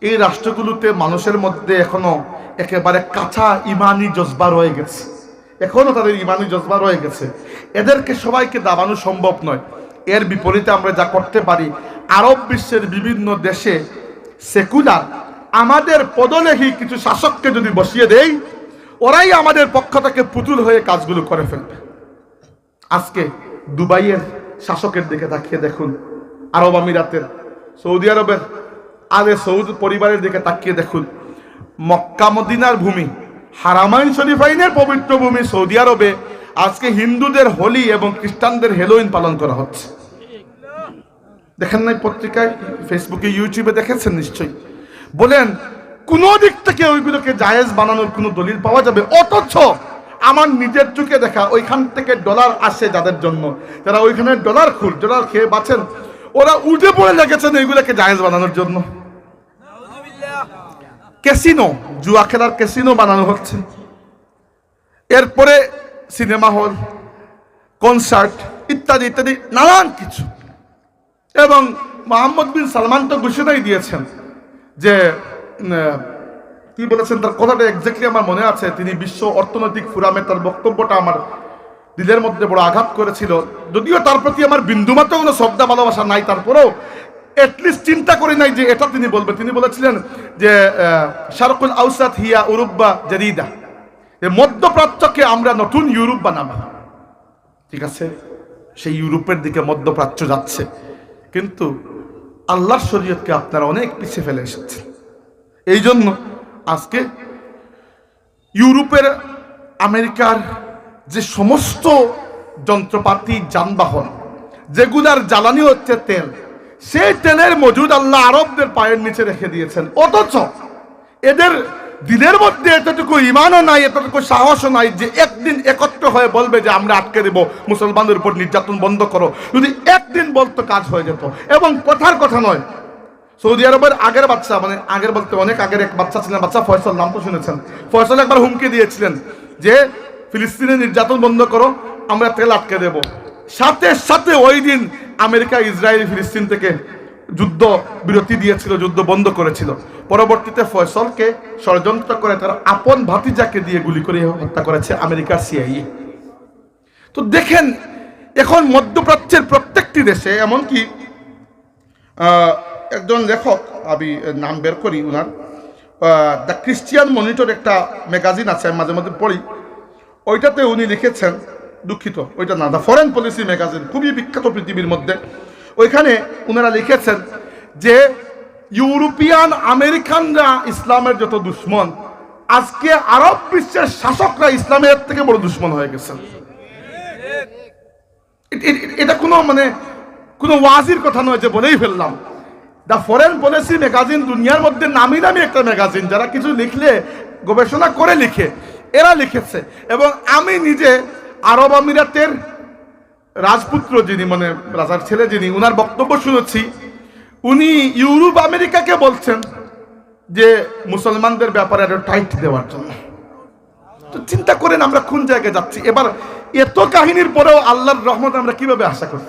এই রাষ্ট্রগুলোতে মানুষের মধ্যে এখনো একেবারে কাঁচা ইমানি জজবা রয়ে গেছে, এখনো তাদের ইমানি জজবা রয়ে গেছে। এদেরকে সবাইকে দাবানো সম্ভব নয়। এর বিপরীতে আমরা যা করতে পারি, আরব বিশ্বের বিভিন্ন দেশে সেকুলার আমাদের পদলেখী কিছু শাসককে যদি বসিয়ে দেই, ওরাই আমাদের পক্ষ থেকে পুতুল হয়ে কাজগুলো করে ফেলবে। আজকে দুবাইয়ের শাসকের দিকে তাকিয়ে দেখুন, আরব আমিরাতের, সৌদি আরবের আলে সৌদ পরিবারের দিকে তাকিয়ে দেখুন। মক্কা মদিনার ভূমি, হারামাইন শরীফাইনের পবিত্র ভূমি সৌদি আরবে আজকে হিন্দুদের হোলি এবং খ্রিস্টানদের হেলোইন পালন করা হচ্ছে। দেখেন নাই পত্রিকায়, ফেসবুকে, ইউটিউবে দেখেছেন নিশ্চয়ই। বলেন কোন দিক থেকে ওইগুলোকে জায়েজ বানানোর কোনো দলিল পাওয়া যাবে? অথচ আমার নিজের চোখে দেখা ওইখান থেকে ডলার আসে যাদের জন্য, যারা ওইখানে ডলার খেয়ে বাঁচেন, ওরা উঠে পড়ে লেগেছেন এইগুলোকে জায়েজ বানানোর জন্য। ক্যাসিনো, জুয়া খেলার ক্যাসিনো বানানো হচ্ছে। এরপরে সিনেমা হল, কনসার্ট ইত্যাদি ইত্যাদি নানান কিছু। এবং মোহাম্মদ বিন সালমান তো ঘোষণাই দিয়েছেন যে কি বলেছেন, তার কথাটা এক্স্যাক্টলি আমার মনে আছে। তিনি বিশ্ব অর্থনৈতিক ফোরামে তার বক্তব্যটা আমার দিলের মধ্যে বড় আঘাত করেছিল। যদিও তার প্রতি আমার বিন্দুমাত্র কোনো শ্রদ্ধা ভালোবাসা নাই, তারপরেও এটলিস্ট চিন্তা করি নাই যে এটা তিনি বলবেন। তিনি বলেছিলেন যে শারকুল আউসাত হিয়া উরুব্বা জাদিদা, মধ্যপ্রাচ্যকে আমরা নতুন ইউরোপ বানাবো। ঠিক আছে, সেই ইউরোপের দিকে মধ্যপ্রাচ্য যাচ্ছে, কিন্তু আল্লাহর শরীয়তকে আপনারা অনেক পিছিয়ে ফেলে এসেছেন। এই জন্য আজকে ইউরোপের, আমেরিকার যে সমস্ত যন্ত্রপাতি, যানবাহন, যেগুলার জ্বালানি হচ্ছে তেল, সেই তেলের মজুদ আল্লাহ আরবদের পায়ের নিচে রেখে দিয়েছেন। অথচ এদের দিনের মধ্যে এতটুকু ইমানও নাই, এতটুকু সাহসও নাই যে একদিন একত্র হয়ে বলবে যে আমরা আটকে দেব, মুসলমানদের উপর নির্যাতন বন্ধ করো। যদি একদিন বলতো কাজ হয়ে যেত। এবং কথার কথা নয়, সৌদি আরবের আগের বাচ্চা, মানে আগের বলতে অনেক আগের এক বাচ্চা ছিলেন, বাচ্চা ফয়সল, নাম তো শুনেছেন। ফয়সল একবার হুমকি দিয়েছিলেন যে ফিলিস্তিনের নির্যাতন বন্ধ করো, আমরা তেল আটকে দেব। সাথে সাথে ওই দিন আমেরিকা ইসরায়েল ফিলিস্তিন থেকে যুদ্ধ বিরতি দিয়েছিল, যুদ্ধ বন্ধ করেছিল। পরবর্তীতে ফয়সলকে ষড়যন্ত্র করে তার আপন ভাতিজাকে দিয়ে গুলি করে হত্যা করেছে আমেরিকার সিআইএ। তো দেখেন, এখন মধ্যপ্রাচ্যের প্রত্যেকটি দেশে, এমনকি একজন লেখক, আমি নাম বের করি ওনার, দ্য ক্রিশ্চিয়ান মনিটর একটা ম্যাগাজিন আছে, আমি মাঝে মাঝে পড়ি, ওইটাতে উনি লিখেছেন, দুঃখিত ওইটা না, দ্য ফরেন পলিসি ম্যাগাজিন, খুবই বিখ্যাত পৃথিবীর মধ্যে। ওইখানে ওনারা লিখেছেন যে ইউরোপিয়ান আমেরিকানরা ইসলামের যত দুশ্মন, আজকে আরব বিশ্বের শাসকরা ইসলামের থেকে বড় দুশ্মন হয়ে গেছেন। এটা কোনো ওয়াজির কথা নয় যে বলেই ফেললাম। দ্য ফরেন পলিসি ম্যাগাজিন দুনিয়ার মধ্যে নামি নামি একটা ম্যাগাজিন, যারা কিছু লিখলে গবেষণা করে লিখে, এরা লিখেছে। এবং আমি নিজে আরব আমিরাতের রাজপুত্র যিনি, মানে রাজার ছেলে যিনি, উনার বক্তব্য শুনেছি। উনি ইউরোপ আমেরিকাকে বলছেন যে মুসলমানদের ব্যাপারে একটা টাইট দেওয়ার জন্য। তো চিন্তা করেন আমরা কোন জায়গায় যাচ্ছি। এবার এত কাহিনীর পরেও আল্লাহর রহমত আমরা কিভাবে আশা করি?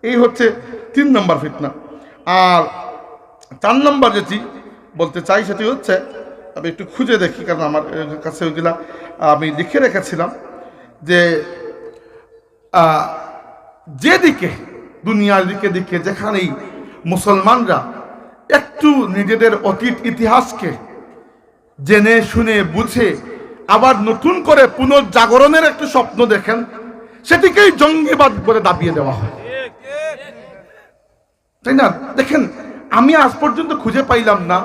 এই হচ্ছে 3 নম্বর ফিতনা। আর 4 নম্বর যেটি বলতে চাই সেটি হচ্ছে, আমি একটু খুঁজে দেখি, কারণ আমার কাছে ওইগুলা আমি লিখে রেখেছিলাম, যে যেদিকে দুনিয়ার দিকে যেখানেই মুসলমানরা একটু নিজেদের অতীত ইতিহাসকে জেনে শুনে বুঝে আবার নতুন করে পুনর্জাগরণের একটু স্বপ্ন দেখেন, সেটিকেই জঙ্গিবাদ বলে দাবিয়ে দেওয়া হয়, তাই না? দেখেন, আমি আজ পর্যন্ত খুঁজে পাইলাম না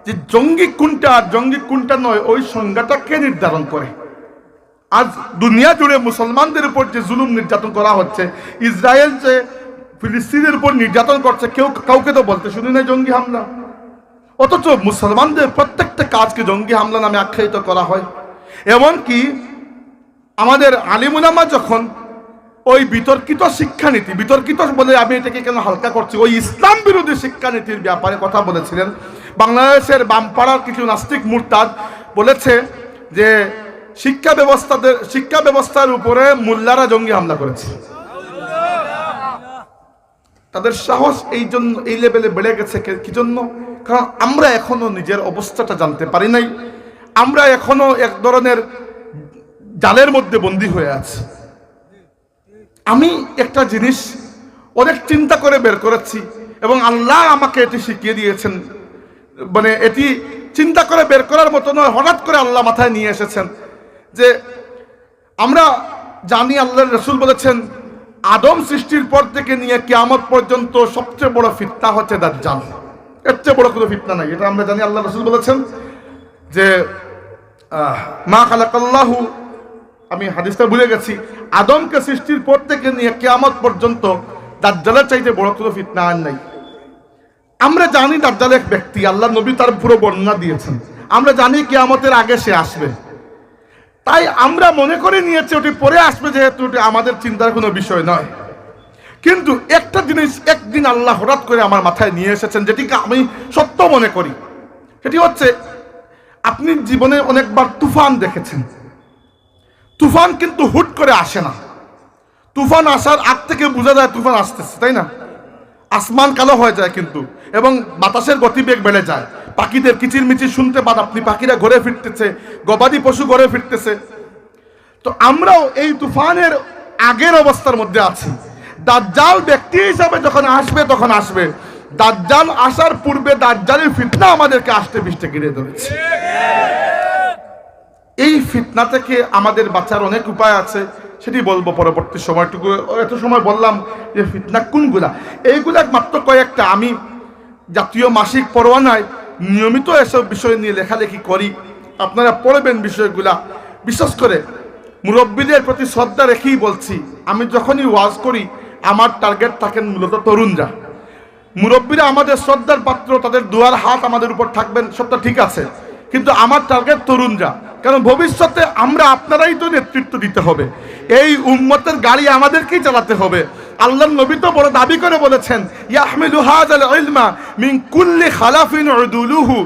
যে জঙ্গি কোনটা আর জঙ্গি কোনটা নয়, ওই সংজ্ঞাটা কে নির্ধারণ করে। আজ দুনিয়া জুড়ে মুসলমানদের উপর যে জুলুম নির্যাতন করা হচ্ছে, ইসরায়েল যে ফিলিস্তিনের উপর নির্যাতন করছে, কাউকে তো বলতে শুনি নাই জঙ্গি হামলা। অথচ মুসলমানদের প্রত্যেকটা কাজকে জঙ্গি হামলা নামে আখ্যায়িত করা হয়। এমনকি আমাদের আলিম উলামা যখন ওই বিতর্কিত শিক্ষানীতি, বিতর্কিত বলে আমি এটাকে কেন হালকা করছি, ওই ইসলাম বিরোধী শিক্ষানীতির ব্যাপারে কথা বলেছিলেন, বাংলাদেশের বামপাড়ার কিছু নাস্তিক মুরতাদ বলেছে যে শিক্ষা ব্যবস্থার উপরে মোল্লারা জঙ্গি হামলা করেছে। তাদের সাহস এই লেভেলে বেড়ে গেছে। কি জন্য? কারণ আমরা এখনো নিজের অবস্থাটা জানতে পারি নাই। আমরা এখনো এক ধরনের জালের মধ্যে বন্দী হয়ে আছি। আমি একটা জিনিস অনেক চিন্তা করে বের করেছি এবং আল্লাহ আমাকে এটি শিখিয়ে দিয়েছেন। মানে এটি চিন্তা করে বের করার মতো নয়, হঠাৎ করে আল্লাহ মাথায় নিয়ে এসেছেন। যে আমরা জানি আল্লাহর রাসূল বলেছেন আদম সৃষ্টির পর থেকে নিয়ে কিয়ামত পর্যন্ত সবচেয়ে বড় ফিতনা হচ্ছে দাজ্জাল। এর চেয়ে বড় কোনো ফিতনা নাই, এটা আমরা জানি। আল্লাহর রাসূল বলেছেন যে মা খালাকাল্লাহু, আমি হাদিসটা ভুলে গেছি, আদমকে সৃষ্টির পর থেকে নিয়ে কিয়ামত পর্যন্ত দাজ্জালের চাইতে বড় কোনো ফিতনা আর নাই। আমরা জানি দাজ্জাল এক ব্যক্তি, আল্লাহ নবী তার পুরো বর্ণনা দিয়েছেন। আমরা জানি কিয়ামতের আগে সে আসবে, তাই আমরা মনে করে নিয়েছি ওটি পরে আসবে, যেহেতু ওটি আমাদের চিন্তার কোনো বিষয় নয়। কিন্তু একটা জিনিস একদিন আল্লাহ হঠাৎ করে আমার মাথায় নিয়ে এসেছেন, যেটিকে আমি সত্য মনে করি। সেটি হচ্ছে, আপনি জীবনে অনেকবার তুফান দেখেছেন। তুফান কিন্তু হুট করে আসে না। তুফান আসার আগ থেকে বোঝা যায় তুফান আসতেছে, তাই না? আসমান কালো হয়ে যায় কিন্তু, এবং বাতাসের গতিবেগ বেড়ে যায়। পাখিদের কিচিরমিচির শুনতে পান আপনি, পাখিরা ঘরে ফিরতেছে, গবাদি পশু ঘরে ফিরতেছে। তো আমরাও এই তুফানের আগের অবস্থার মধ্যে আছি। দাজ্জাল ব্যক্তি হিসাবে যখন আসবে তখন আসবে, দাজ্জাল আসার পূর্বে দাজ্জালের ফিতনা আমাদেরকে আষ্টে পৃষ্ঠে ঘিরে ধরেছে। এই ফিতনা থেকে আমাদের বাঁচার অনেক উপায় আছে, সেটি বলবো পরবর্তী সময়টুকু। এত সময় বললাম যে ফিতনা কোনগুলা, এইগুলা মাত্র কয়েকটা। আমি জাতীয় মাসিক পরোয়ানায় নিয়মিত এসব বিষয় নিয়ে লেখালেখি করি, আপনারা পড়বেন বিষয়গুলা। বিশেষ করে মুরব্বীদের প্রতি শ্রদ্ধা রেখেই বলছি, আমি যখনই ওয়াজ করি আমার টার্গেট থাকেন মূলত তরুণরা। মুরব্বীরা আমাদের শ্রদ্ধার পাত্র, তাদের দুয়ার হাত আমাদের উপর থাকবেন, সবটা ঠিক আছে, কিন্তু আমার টার্গেট তরুণরা। কারণ ভবিষ্যতে আমরা আপনারাই তো নেতৃত্ব দিতে হবে, এই উম্মতের গাড়ি আমাদেরকেই চালাতে হবে। আল্লাহর নবী তো বড় দাবি করে বলেছেন, ইয়াহমিলু হাযাল ইলমা মিন কুল্লি খালাফিন উদুলুহু,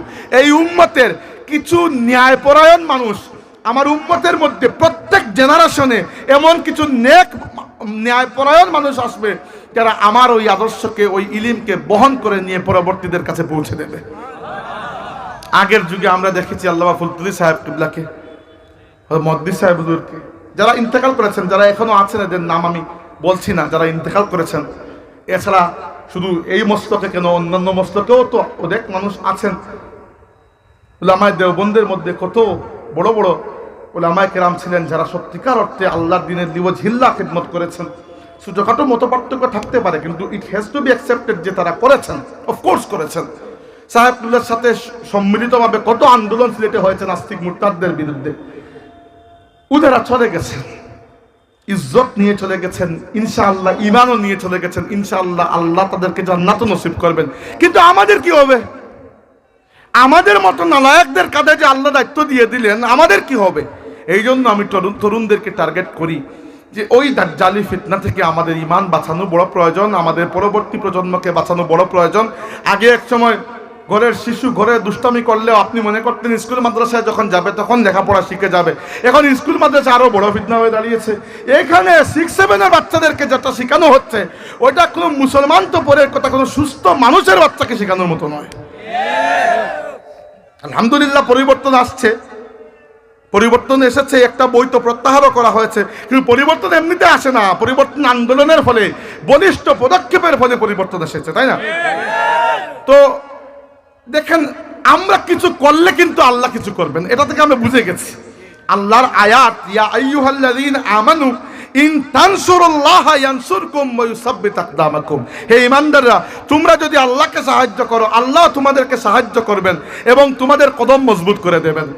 এই উম্মতের কিছু ন্যায়পরায়ণ মানুষ, আমার উম্মতের মধ্যে প্রত্যেক জেনারেশনে এমন কিছু নেক ন্যায়পরায়ণ মানুষ আসবে যারা আমার ওই আদর্শকে, ওই ইলমকে বহন করে নিয়ে পরবর্তীদের কাছে পৌঁছে দেবে। আগের যুগে আমরা দেখেছি আল্লামা ফুলতুলি সাহেব কিবলাকে, মদ্দি সাহেব হুজুরকে, যারা ইন্তেকাল করেছেন, যারা এখনো আছেন, এদের নাম আমি বলছি না, যারা ইন্তেকাল করেছেন। এছাড়া শুধু এই মস্তকে কেন, অন্যান্য মস্তকেও তো অনেক মানুষ আছেন। উলামায়ে দেওবন্দের মধ্যে কত বড় বড় উলামায়ে কেরাম ছিলেন যারা সত্যিকার অর্থে আল্লাহর দ্বীনের লিওয়াজহিল্লাহ খিদমত করেছেন। ছোটখাটো মত পার্থক্য থাকতে পারে, কিন্তু it has to be accepted যে তারা করেছেন, অফকোর্স করেছেন। সাহেবুল্লাহর সাথে সম্মিলিতভাবে কত আন্দোলন সিলেটে হয়েছে নাস্তিক মুরতাদদের বিরুদ্ধে। উনারা চলে গেছেন, ইজ্জত নিয়ে চলে গেছেন, ইনশাআল্লাহ ঈমানও নিয়ে চলে গেছেন। ইনশাআল্লাহ আল্লাহ তাদেরকে জান্নাত নসিব করবেন। কিন্তু আমাদের কি হবে? আমাদের মতো নালায়েকদের কাঁধে যে আল্লাহ দায়িত্ব দিয়ে দিলেন, আমাদের কি হবে? এই জন্য আমি তরুণদেরকে টার্গেট করি যে ওই দাজ্জালি ফিতনা থেকে আমাদের ঈমান বাঁচানো বড় প্রয়োজন, আমাদের পরবর্তী প্রজন্মকে বাঁচানো বড় প্রয়োজন। আগে এক সময় ঘরের শিশু ঘরে দুষ্টামি করলেও আপনি মনে করতেন স্কুল মাদ্রাসায় যখন যাবে তখন লেখাপড়া শিখে যাবে। এখন স্কুল মাদ্রাসা আরো বড় ফিতনা হয়ে দাঁড়িয়েছে। এখানে 6-7 বাচ্চাদেরকে যেটা শেখানো হচ্ছে, ওইটা কোনো মুসলমান তো পরের কথা, কোনো সুস্থ মানুষের বাচ্চাকে শেখানোর মতো নয়। আলহামদুলিল্লাহ পরিবর্তন আসছে, পরিবর্তন এসেছে। একটা বই তো প্রত্যাহারও করা হয়েছে, কিন্তু পরিবর্তন এমনিতে আসে না, পরিবর্তন আন্দোলনের ফলে, বলিষ্ঠ পদক্ষেপের ফলে পরিবর্তন এসেছে, তাই না? তো দেখেন, আমরা কিছু করলে কিন্তু আল্লাহ কিছু করবেন, এটা থেকে আমরা বুঝে গেছি। আল্লাহর আয়াত, ইয়া আইয়ুহাল্লাযীনা আমানু ইন তানসুরুল্লাহা ইয়ানসুরকুম ওয়া ইউসাব্বিত আকদামাকুম। হে ঈমানদাররা, তোমরা যদি আল্লাহকে সাহায্য করো, আল্লাহ তোমাদেরকে সাহায্য করবেন এবং তোমাদের কদম মজবুত করে দেবেন।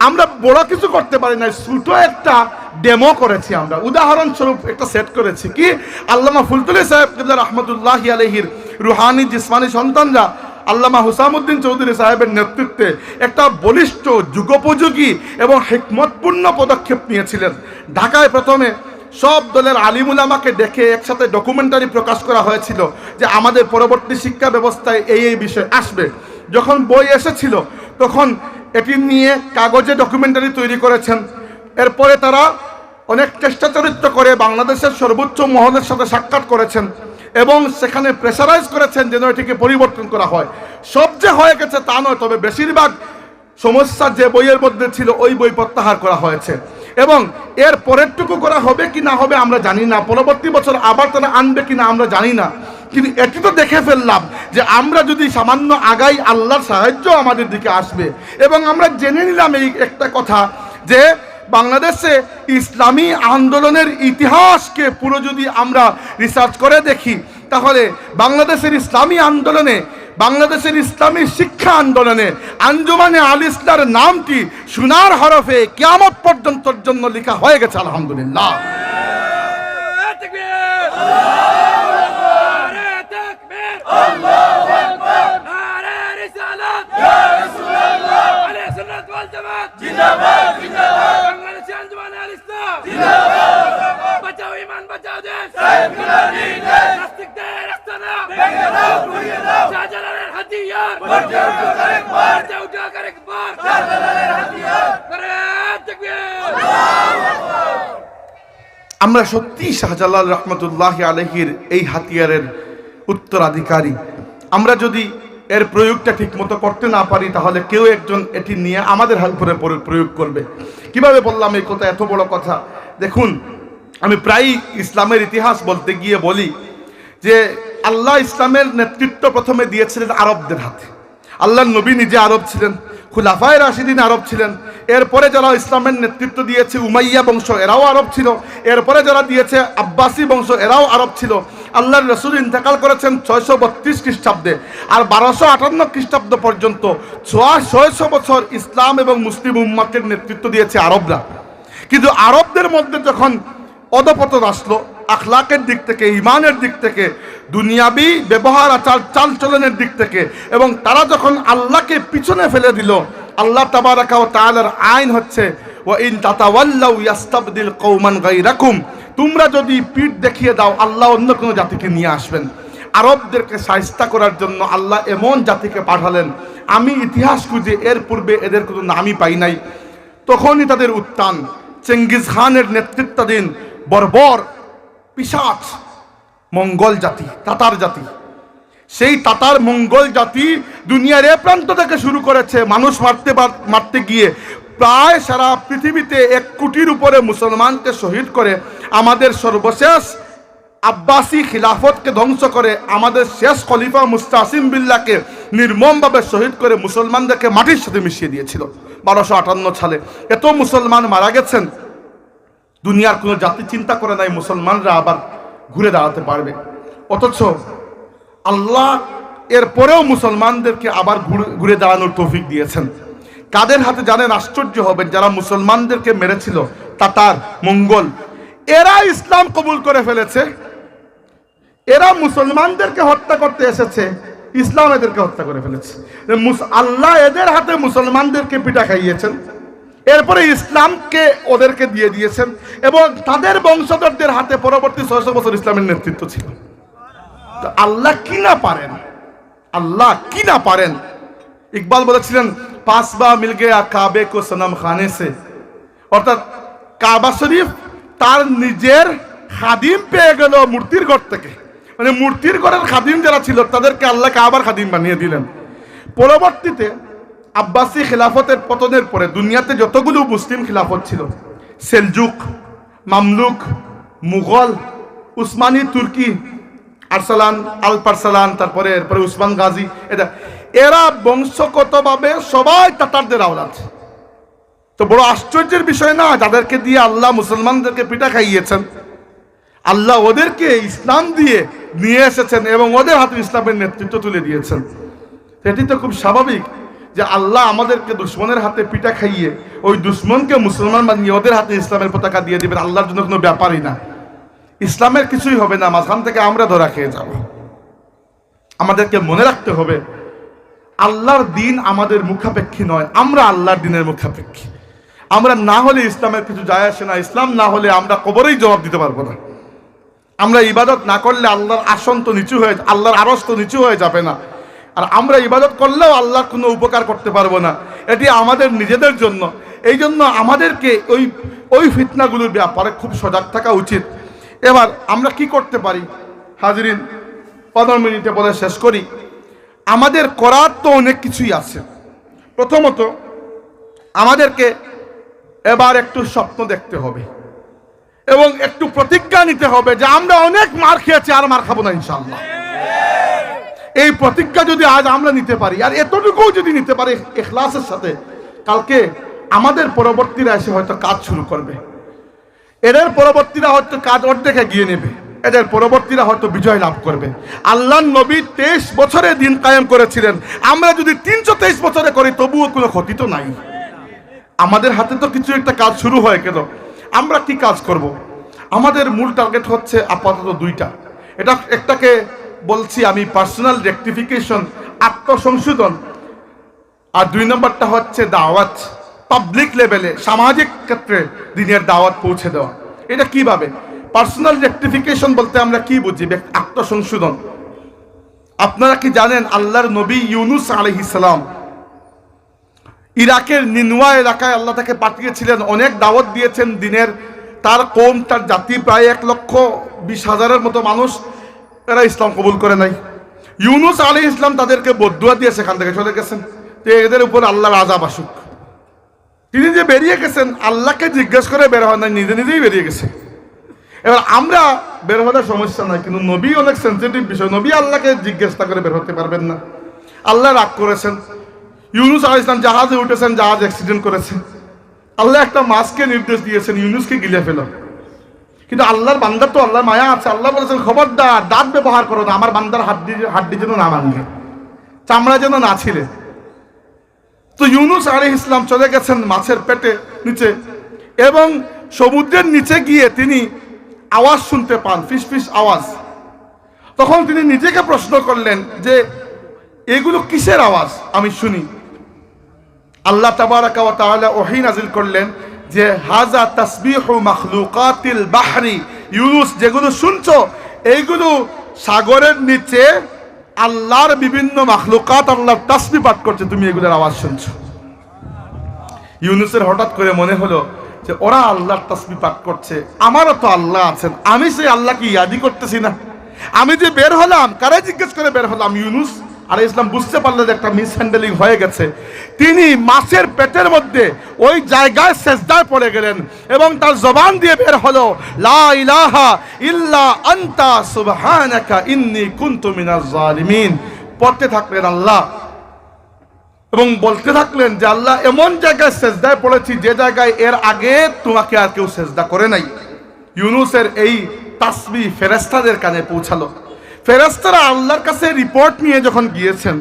আমরা বড় কিছু করতে পারি না, ছোট একটা ডেমো করেছি। আমরা উদাহরণস্বরূপ একটা সেট করেছি কি, আল্লামা ফুলতুলি সাহেব কিবলা রাহমাতুল্লাহি আলাইহির রুহানি জিসমানি সন্তানরা আল্লামা হুসামউদ্দিন চৌধুরী সাহেবের নেতৃত্বে একটা বলিষ্ঠ, যুগোপযোগী এবং হিকমতপূর্ণ পদক্ষেপ নিয়েছিলেন। ঢাকায় প্রথমে সব দলের আলিম উলামাকে ডেকে একসাথে ডকুমেন্টারি প্রকাশ করা হয়েছিল যে আমাদের পরবর্তী শিক্ষা ব্যবস্থায় এই বিষয় আসবে। যখন বই এসেছিল তখন এটি নিয়ে কাগজে ডকুমেন্টারি তৈরি করেছেন। এরপরে তারা অনেক চেষ্টা চরিত্র করে বাংলাদেশের সর্বোচ্চ মহলের সাথে সাক্ষাৎ করেছেন এবং সেখানে প্রেসারাইজ করেছেন যেন এটিকে পরিবর্তন করা হয়। সব যে হয়ে গেছে তা নয়, তবে বেশিরভাগ সমস্যা যে বইয়ের মধ্যে ছিল ওই বই প্রত্যাহার করা হয়েছে এবং এর পরেরটুকু করা হবে কি না হবে আমরা জানি না, পরবর্তী বছর আবার তারা আনবে কি না আমরা জানি না। কিন্তু এটি তো দেখে ফেললাম যে আমরা যদি সামান্য আগাই আল্লাহর সাহায্য আমাদের দিকে আসবে। এবং আমরা জেনে নিলাম এই একটা কথা যে বাংলাদেশে ইসলামী আন্দোলনের ইতিহাসকে পুরো যদি আমরা রিসার্চ করে দেখি তাহলে বাংলাদেশের ইসলামী আন্দোলনে, বাংলাদেশের ইসলামী শিক্ষা আন্দোলনে আঞ্জুমানে আল ইসলামের নামটি সোনার হরফে কিয়ামত পর্যন্তর জন্য লেখা হয়ে গেছে আলহামদুলিল্লাহ। আমরা সত্যি শাহজালাল রহমতুল্লাহ আলাইহির এই হাতিয়ারের উত্তরাধিকারী। আমরা যদি এর প্রয়োগটা ঠিক মতো করতে না পারি তাহলে কেউ একজন এটি নিয়ে আমাদের উপরে প্রয়োগ করবে। কিভাবে বললাম এই কথা, এত বড় কথা? দেখুন, আমি প্রায়ই ইসলামের ইতিহাস বলতে গিয়ে বলি যে আল্লাহ ইসলামের নেতৃত্ব প্রথমে দিয়েছিলেন আরবদের হাতে। আল্লাহর নবী নিজে আরব ছিলেন, খুলাফায়ে রাশিদিন আরব ছিলেন। এরপরে যারা ইসলামের নেতৃত্ব দিয়েছে উমাইয়া বংশ, এরাও আরব ছিল। এরপরে যারা দিয়েছে আব্বাসী বংশ, এরাও আরব ছিল। আল্লাহর রসুল ইন্তেকাল করেছেন 632 খ্রিস্টাব্দে, আর 1258 খ্রিস্টাব্দ পর্যন্ত 600 বছর ইসলাম এবং মুসলিম উম্মাতের নেতৃত্ব দিয়েছে আরবরা। কিন্তু আরবদের মধ্যে যখন অধপতন আসলো আখলাকের দিক থেকে, ইমানের দিক থেকে, দুনিয়াবি ব্যবহার আচার চালচলনের দিক থেকে, এবং তারা যখন আল্লাহকে পিছনে ফেলে দিল, আল্লাহ তাবারাকা ওয়া তাআলার আইন হচ্ছে ওয়া ইন তাতাওয়াল্লাউ ইয়াস্তাবদিল কওমান গায়রাকুম, তোমরা যদি পিঠ দেখিয়ে দাও আল্লাহ অন্য কোনো জাতিকে নিয়ে আসবেন। আরবদেরকে শায়েস্তা করার জন্য আল্লাহ এমন জাতিকে পাঠালেন, আমি ইতিহাস খুঁজে এর পূর্বে এদের কোনো নামই পাই নাই। তখনই তাদের উত্থান, চেঙ্গিজ খানের নেতৃত্বাধীন বর্বর পিশাচ মঙ্গল জাতি, তাতার জাতি। সেই তাতার মঙ্গল জাতি দুনিয়ার এ প্রান্ত থেকে শুরু করেছে মানুষ মারতে গিয়ে প্রায় সারা পৃথিবীতে 1 কোটির উপরে মুসলমানকে শহীদ করে আমাদের সর্বশেষ আব্বাসী খিলাফতকে ধ্বংস করে আমাদের শেষ খলিফা মুস্তাসিম বিল্লাহকে নির্মমভাবে শহীদ করে মুসলমানদেরকে মাটির সাথে মিশিয়ে দিয়েছিল 1258 সালে। এত মুসলমান মারা গেছেন, দুনিয়ার কোনো জাতি চিন্তা করে নাই মুসলমানরা আবার ঘুরে দাঁড়াতে পারবে। অথচ আল্লাহ এরপরেও মুসলমানদেরকে আবার ঘুরে দাঁড়ানোর তৌফিক দিয়েছেন। কাদের হাতে জানেন? আশ্চর্য হবেন। যারা মুসলমানদেরকে মেরেছিল, তাতার, মঙ্গল, এরা ইসলাম কবুল করে ফেলেছে। এরা মুসলমানদেরকে হত্যা করতে এসেছে, ইসলাম এদেরকে হত্যা করে ফেলেছে। আল্লাহ এদের হাতে মুসলমানদেরকে পিটা খাইয়েছেন, এরপরে ইসলামকে ওদেরকে দিয়ে দিয়েছেন এবং তাদের বংশধরদের হাতে পরবর্তী 600 বছর ইসলামের নেতৃত্ব ছিল। আল্লাহ কি না পারেন, আল্লাহ কি না পারেন। ইকবাল বলেছিলেন, পাসবা মিল গয়া কাবে কো সনম খানে সে, অর্থাৎ কাবা শরীফ তার নিজের খাদিম পেয়ে গেল মূর্তির ঘর থেকে। মানে মূর্তির ঘরের খাদিম যারা ছিল তাদেরকে আল্লাহ কাবার খাদিম বানিয়ে দিলেন। পরবর্তীতে আব্বাসী খিলাফতের পতনের পরে দুনিয়াতে যতগুলো মুসলিম খিলাফত ছিল, সেলজুক, মামলুক, মুঘল, উসমানী, তুর্কি, আরসালান, আল পারসালান, তারপরে এরপরে উসমান গাজী, এরা বংশগতভাবে সবাই তাতারদের আওলাদ। তো বড় আশ্চর্যের বিষয় না, যাদেরকে দিয়ে আল্লাহ মুসলমানদেরকে পিঠা খাইয়েছেন, আল্লাহ ওদেরকে ইসলাম দিয়ে নিয়ে এসেছেন এবং ওদের হাতে ইসলামের নেতৃত্ব তুলে দিয়েছেন। এটি তো খুব স্বাভাবিক যে আল্লাহ আমাদেরকে দুশ্মনের হাতে পিঠা খাইয়ে ওই দুশ্মনকে মুসলমান বানিয়ে ওদের হাতে ইসলামের পতাকা দিয়ে দিবেন। আল্লাহর জন্য কোনো ব্যাপারই না, ইসলামের কিছুই হবে না, মাঝখান থেকে আমরা ধরা খেয়ে যাব। আমাদেরকে মনে রাখতে হবে আল্লাহর দিন আমাদের মুখাপেক্ষী নয়, আমরা আল্লাহর দিনের মুখাপেক্ষী। আমরা না হলে ইসলামের কিছু যায় আসে না, ইসলাম না হলে আমরা কবরেই জবাব দিতে পারবো না। আমরা ইবাদত না করলে আল্লাহর আসন তো নিচু হয়ে, আল্লাহর আরশ তো নিচু হয়ে যাবে না। আর আমরা ইবাদত করলেও আল্লাহর কোনো উপকার করতে পারবো না, এটি আমাদের নিজেদের জন্য। এই জন্য আমাদেরকে ওই ফিতনাগুলোর ব্যাপারে খুব সজাগ থাকা উচিত। এবার আমরা কি করতে পারি হাজরিন, 15 মিনিটে বলে শেষ করি। আমাদের করার তো অনেক কিছুই আছে। প্রথমত আমাদেরকে এবার একটু স্বপ্ন দেখতে হবে এবং একটু প্রতিজ্ঞা নিতে হবে যে আমরা অনেক মার খেয়েছি, আর মার খাবো না ইনশাআল্লাহ। এই প্রতিজ্ঞা যদি আজ আমরা নিতে পারি, আর এতটুকু যদি নিতে পারি ইখলাসের সাথে, কালকে আমাদের পরবর্তীরা এসে হয়তো কাজ শুরু করবে, এদের পরবর্তীরা হয়তো কাজ অর্ধেক এগিয়ে নেবে, এদের পরবর্তীরা হয়তো বিজয় লাভ করবে। আল্লাহর নবী 23 বছরে দিন কায়েম করেছিলেন, আমরা যদি 323 বছরে করি তবুও কোনো ক্ষতি তো নাই। আমাদের হাতে তো কিছু একটা কাজ শুরু হয়ে গেল, আমরা কি কাজ করব? আমাদের মূল টার্গেট হচ্ছে আপাতত দুইটা। একটাকে বলছি আমি পার্সোনাল রেকটিফিকেশন, আত্মসংশোধন, আর 2 নম্বরটা হচ্ছে দাওয়াত, পাবলিক লেভেলে সামাজিক ক্ষেত্রে দিনের দাওয়াত পৌঁছে দেওয়া। এটা কিভাবে? পার্সোনাল রেকটিফিকেশন বলতে আমরা কি বুঝি? আত্মসংশোধন। আপনারা কি জানেন আল্লাহর নবী ইউনুস আলাইহিস সালাম ইরাকের নিনওয়া এলাকায় আল্লাহ তাকে পাঠিয়েছিলেন, অনেক দাওয়াত দিয়েছেন দিনের। তার কওম, তার জাতি প্রায় 1,20,000-এর মতো মানুষ, এরা ইসলাম কবুল করে নাই। ইউনুস আলাইহিস সালাম তাদেরকে বদদুয়া দিয়ে সেখান থেকে চলে গেছেন যে এদের উপর আল্লাহর আযাব আসুক। তিনি যে বেরিয়ে গেছেন আল্লাহকে জিজ্ঞেস করে বের হয় নাই, নিজে নিজেই বেরিয়ে গেছে। এবার আমরা বের হওয়ার সমস্যা নাই, কিন্তু নবী অনেক সেন্সিটিভ বিষয়, নবী আল্লাহকে জিজ্ঞাসা করে বের হতে পারবেন না। আল্লাহ রাগ করেছেন। ইউনুস আলাইহিস সালাম জাহাজে উঠেছেন, জাহাজ অ্যাক্সিডেন্ট করেছে। আল্লাহ একটা মাছকে নির্দেশ দিয়েছেন ইউনুসকে গিলে ফেলো, কিন্তু আল্লাহর বান্দার তো আল্লাহর মায়া আছে। আল্লাহ বলেছেন খবরদার দাঁত ব্যবহার করো না, আমার বান্দার হাড্ডি যেন না ভাঙে, চামড়া যেন না ছিলে। তো ইউনুস আলাইহিস সালাম চলে গেছেন মাছের পেটে নিচে, এবং সমুদ্রের নিচে গিয়ে তিনি আওয়াজ শুনতে পান, ফিস ফিস আওয়াজ। তখন তিনি নিজেকে প্রশ্ন করলেন যে এগুলো কিসের আওয়াজ আমি শুনি? আল্লাহ তাবারাকা ওয়া তাআলা ওহী নাযিল করলেন যে হাযা তাসবিহু মাখলুকাতিল বাহরি, ইউনুস যেগুলো শুনছো এইগুলো সাগরের নিচে আল্লাহর বিভিন্ন মাখলুকাত আল্লাহর তাসবিহ পাঠ করছে, তুমি এগুলোর আওয়াজ শুনছো। ইউনুসের হঠাৎ করে মনে হলো যে ওরা আল্লাহর তাসবিহ পাঠ করছে, আমারও তো আল্লাহ আছেন, আমি সেই আল্লাহকে ইয়াদি করতেছি না। আমি যে বের হলাম, কারে জিজ্ঞেস করে বের হলাম? ইউনুস আলাইহিস সালাম বুঝতে পারলেন যে একটা মিসহ্যান্ডেলিং হয়ে গেছে। তিনি মাছের পেটের মধ্যে ওই জায়গায় সেজদায় পড়ে গেলেন এবং তার জবান দিয়ে বের হলো লা ইলাহা ইল্লা আনতা সুবহানাকা ইন্নী কুনতু মিনাজ জালিমিন। পড়তে থাকলেন আল্লাহ এবং বলতে থাকলেন যে আল্লাহ এমন জায়গায় সেজদায় পড়েছি যে জায়গায় এর আগে তোমাকে আর কেউ সেজদা করে নাই। ইউনুসের এই তাসবিহ ফেরেশতাদের কানে পৌঁছালো। ফেরেশতারা আল্লাহর কাছে রিপোর্ট নিয়ে যখন গিয়েছেন,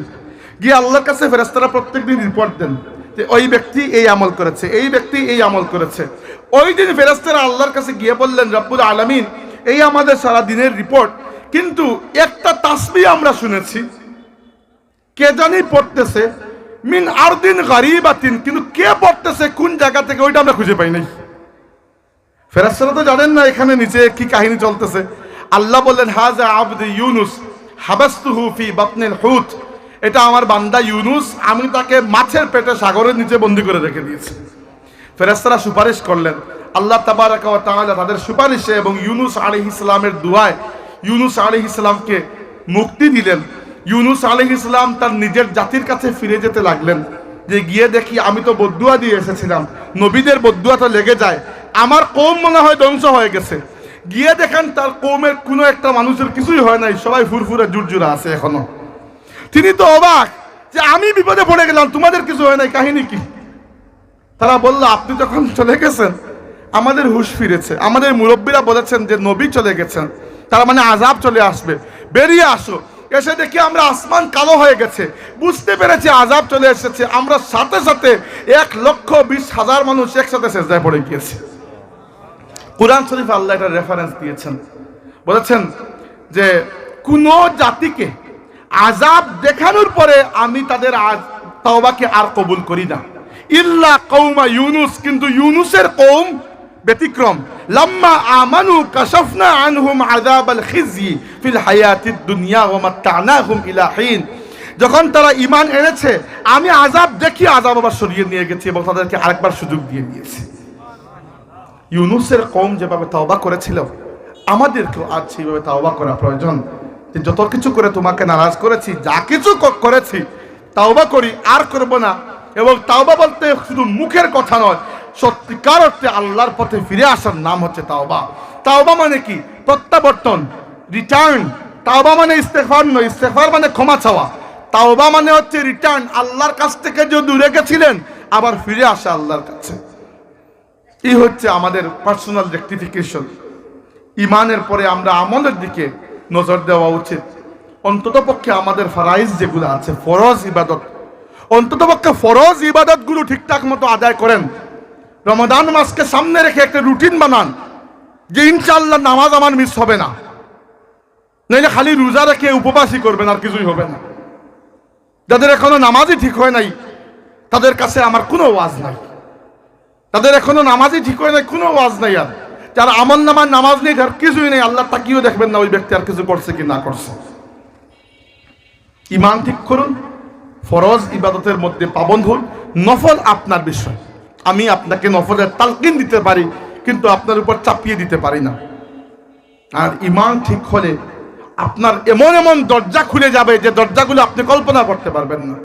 গিয়ে আল্লাহর কাছে ফেরেশতারা প্রত্যেকদিন রিপোর্ট দেন যে ওই ব্যক্তি এই আমল করেছে, এই ব্যক্তি এই আমল করেছে। ওই দিন ফেরেশতারা আল্লাহর কাছে গিয়ে বললেন রব্বুল আলামিন এই আমাদের সারা দিনের রিপোর্ট, কিন্তু একটা তাসবিহ আমরা শুনেছি কে জানি পড়তেছে মিন আরদিন গারিবাতিন, কিন্তু কে পড়তেছে কোন জায়গা থেকে ওইটা আমরা খুঁজে পাই নাই। ফেরেশতারা তো জানেন না এখানে নিচে কি কাহিনী চলতেছে। আল্লাহ বললেন হাযা আবদি ইউনুস হাবাসতুহু ফি বাতনিল হুত, এটা আমার বান্দা ইউনুস, আমি তাকে মাছের পেটে সাগরের নিচে বন্দী করে রেখে দিয়েছি। ফেরেশতারা সুপারিশ করলেন, আল্লাহ তাবারাকা ওয়া তাআলা তাদের সুপারিশে এবং ইউনুস আলাইহিস সালামের দুআয় ইউনুস আলাইহিস সালামকে মুক্তি দিলেন। ইউনুস আলাইহিস সালাম তার নিজের জাতির কাছে ফিরে যেতে লাগলেন যে গিয়ে দেখি আমি তো বদদুয়া দিয়ে এসেছিলাম, নবীদের বদদুয়া তো লেগে যায়, আমার কওম মনে হয় ধ্বংস হয়ে গেছে। গিয়ে দেখেন তার কওমের কোনো একটা মানুষের কিছুই হয় নাই, সবাই ফুরফুরে জুরজুরা আছে এখনো। তিনি তো অবাক যে আমি বিপদে পড়ে গেলাম, তোমাদের কিছু হয় নাই, কাহিনী কি? তারা বলল আপনি যখন চলে গেছেন আমাদের হুঁশ ফিরেছে, আমাদের মুরব্বীরা বলেছেন যে নবী চলে গেছেন তার মানে আযাব চলে আসবে, বেরিয়ে আসো। এসে দেখি আমরা আসমান কালো হয়ে গেছে, বুঝতে পেরেছি আযাব চলে এসেছে। আমরা সাথে সাথে 1,20,000 মানুষ একসাথে সেজদায় পড়ে গিয়েছে। কুরআন শরীফ আল্লাহ এটা রেফারেন্স দিয়েছেন, বলেছেন যে কোন জাতিকে আযাব দেখানোর পরে আমি তাদের তওবাকে আর কবুল করি না, ইল্লা কওমা ইউনুস, কিন্তু ইউনুসের কওম ব্যতিক্রম। লাম্মা আমানু কাশাফনা আনহুম আযাবাল খিজি ফিল হায়াতিদ দুনিয়া ওয়া মাত্তানাহুম ইলা হিন, যখন তারা ঈমান এনেছে, আমি আযাব দেখি আযাব আবার সরিয়ে নিয়ে গেছি এবং তাদেরকে আরেকবার সুযোগ দিয়ে দিয়েছি। ইউনূসের কওম যেভাবে তওবা করেছিল, আমাদেরকেও আজ সেইভাবে তওবা করা প্রয়োজন। যে যত কিছু করে তোমাকে নারাজ করেছি, যা কিছু করেছি, তওবা করি, আর করব না। এবং তওবা বলতে শুধু মুখের কথা নয়, সত্যিকার অর্থে আল্লাহর পথে ফিরে আসার নাম হচ্ছে তওবা। তওবা মানে কি? প্রত্যাবর্তন, রিটার্ন। তওবা মানে ইস্তেগফার নয়, ইস্তেগফার মানে ক্ষমা চাওয়া। তওবা মানে হচ্ছে রিটার্ন, আল্লাহর কাছ থেকে যে দূরে গেছিলেন আবার ফিরে আসা আল্লাহর কাছে। এই হচ্ছে আমাদের পার্সোনাল রেকটিফিকেশন। ঈমানের পরে আমরা আমলের দিকে নজর দেওয়া উচিত। অন্ততপক্ষে আমাদের ফরাইজ যেগুলো আছে, ফরজ ইবাদত, অন্ততপক্ষে ফরজ ইবাদতগুলো ঠিকঠাক মতো আদায় করেন। রমাদান মাসকে সামনে রেখে একটা রুটিন বানান যে ইনশাআল্লাহ নামাজ আমার মিস হবে না, নইলে খালি রোজা রেখে উপবাসই করবেন, আর কিছুই হবে না। যাদের এখনো নামাজই ঠিক হয় নাই তাদের কাছে আমার কোনো ওয়াজ নাই, তাদের এখনো নামাজই ঠিক হয় নাই, কোনো ওয়াজ নাই। আর যারা আমল নামার নামাজ নেই, যার কিছুই নেই, আল্লাহ তাকিয়েও দেখবেন না ওই ব্যক্তি আর কিছু করছে কি না করছে। ঈমান ঠিক করুন, ফরজ ইবাদতের মধ্যে পাবন্ধ হন। নফল আপনার বিষয়, আমি আপনাকে নফলের তালকিন দিতে পারি কিন্তু আপনার উপর চাপিয়ে দিতে পারি না। আর ঈমান ঠিক হলে আপনার এমন এমন দরজা খুলে যাবে যে দরজাগুলো আপনি কল্পনা করতে পারবেন না।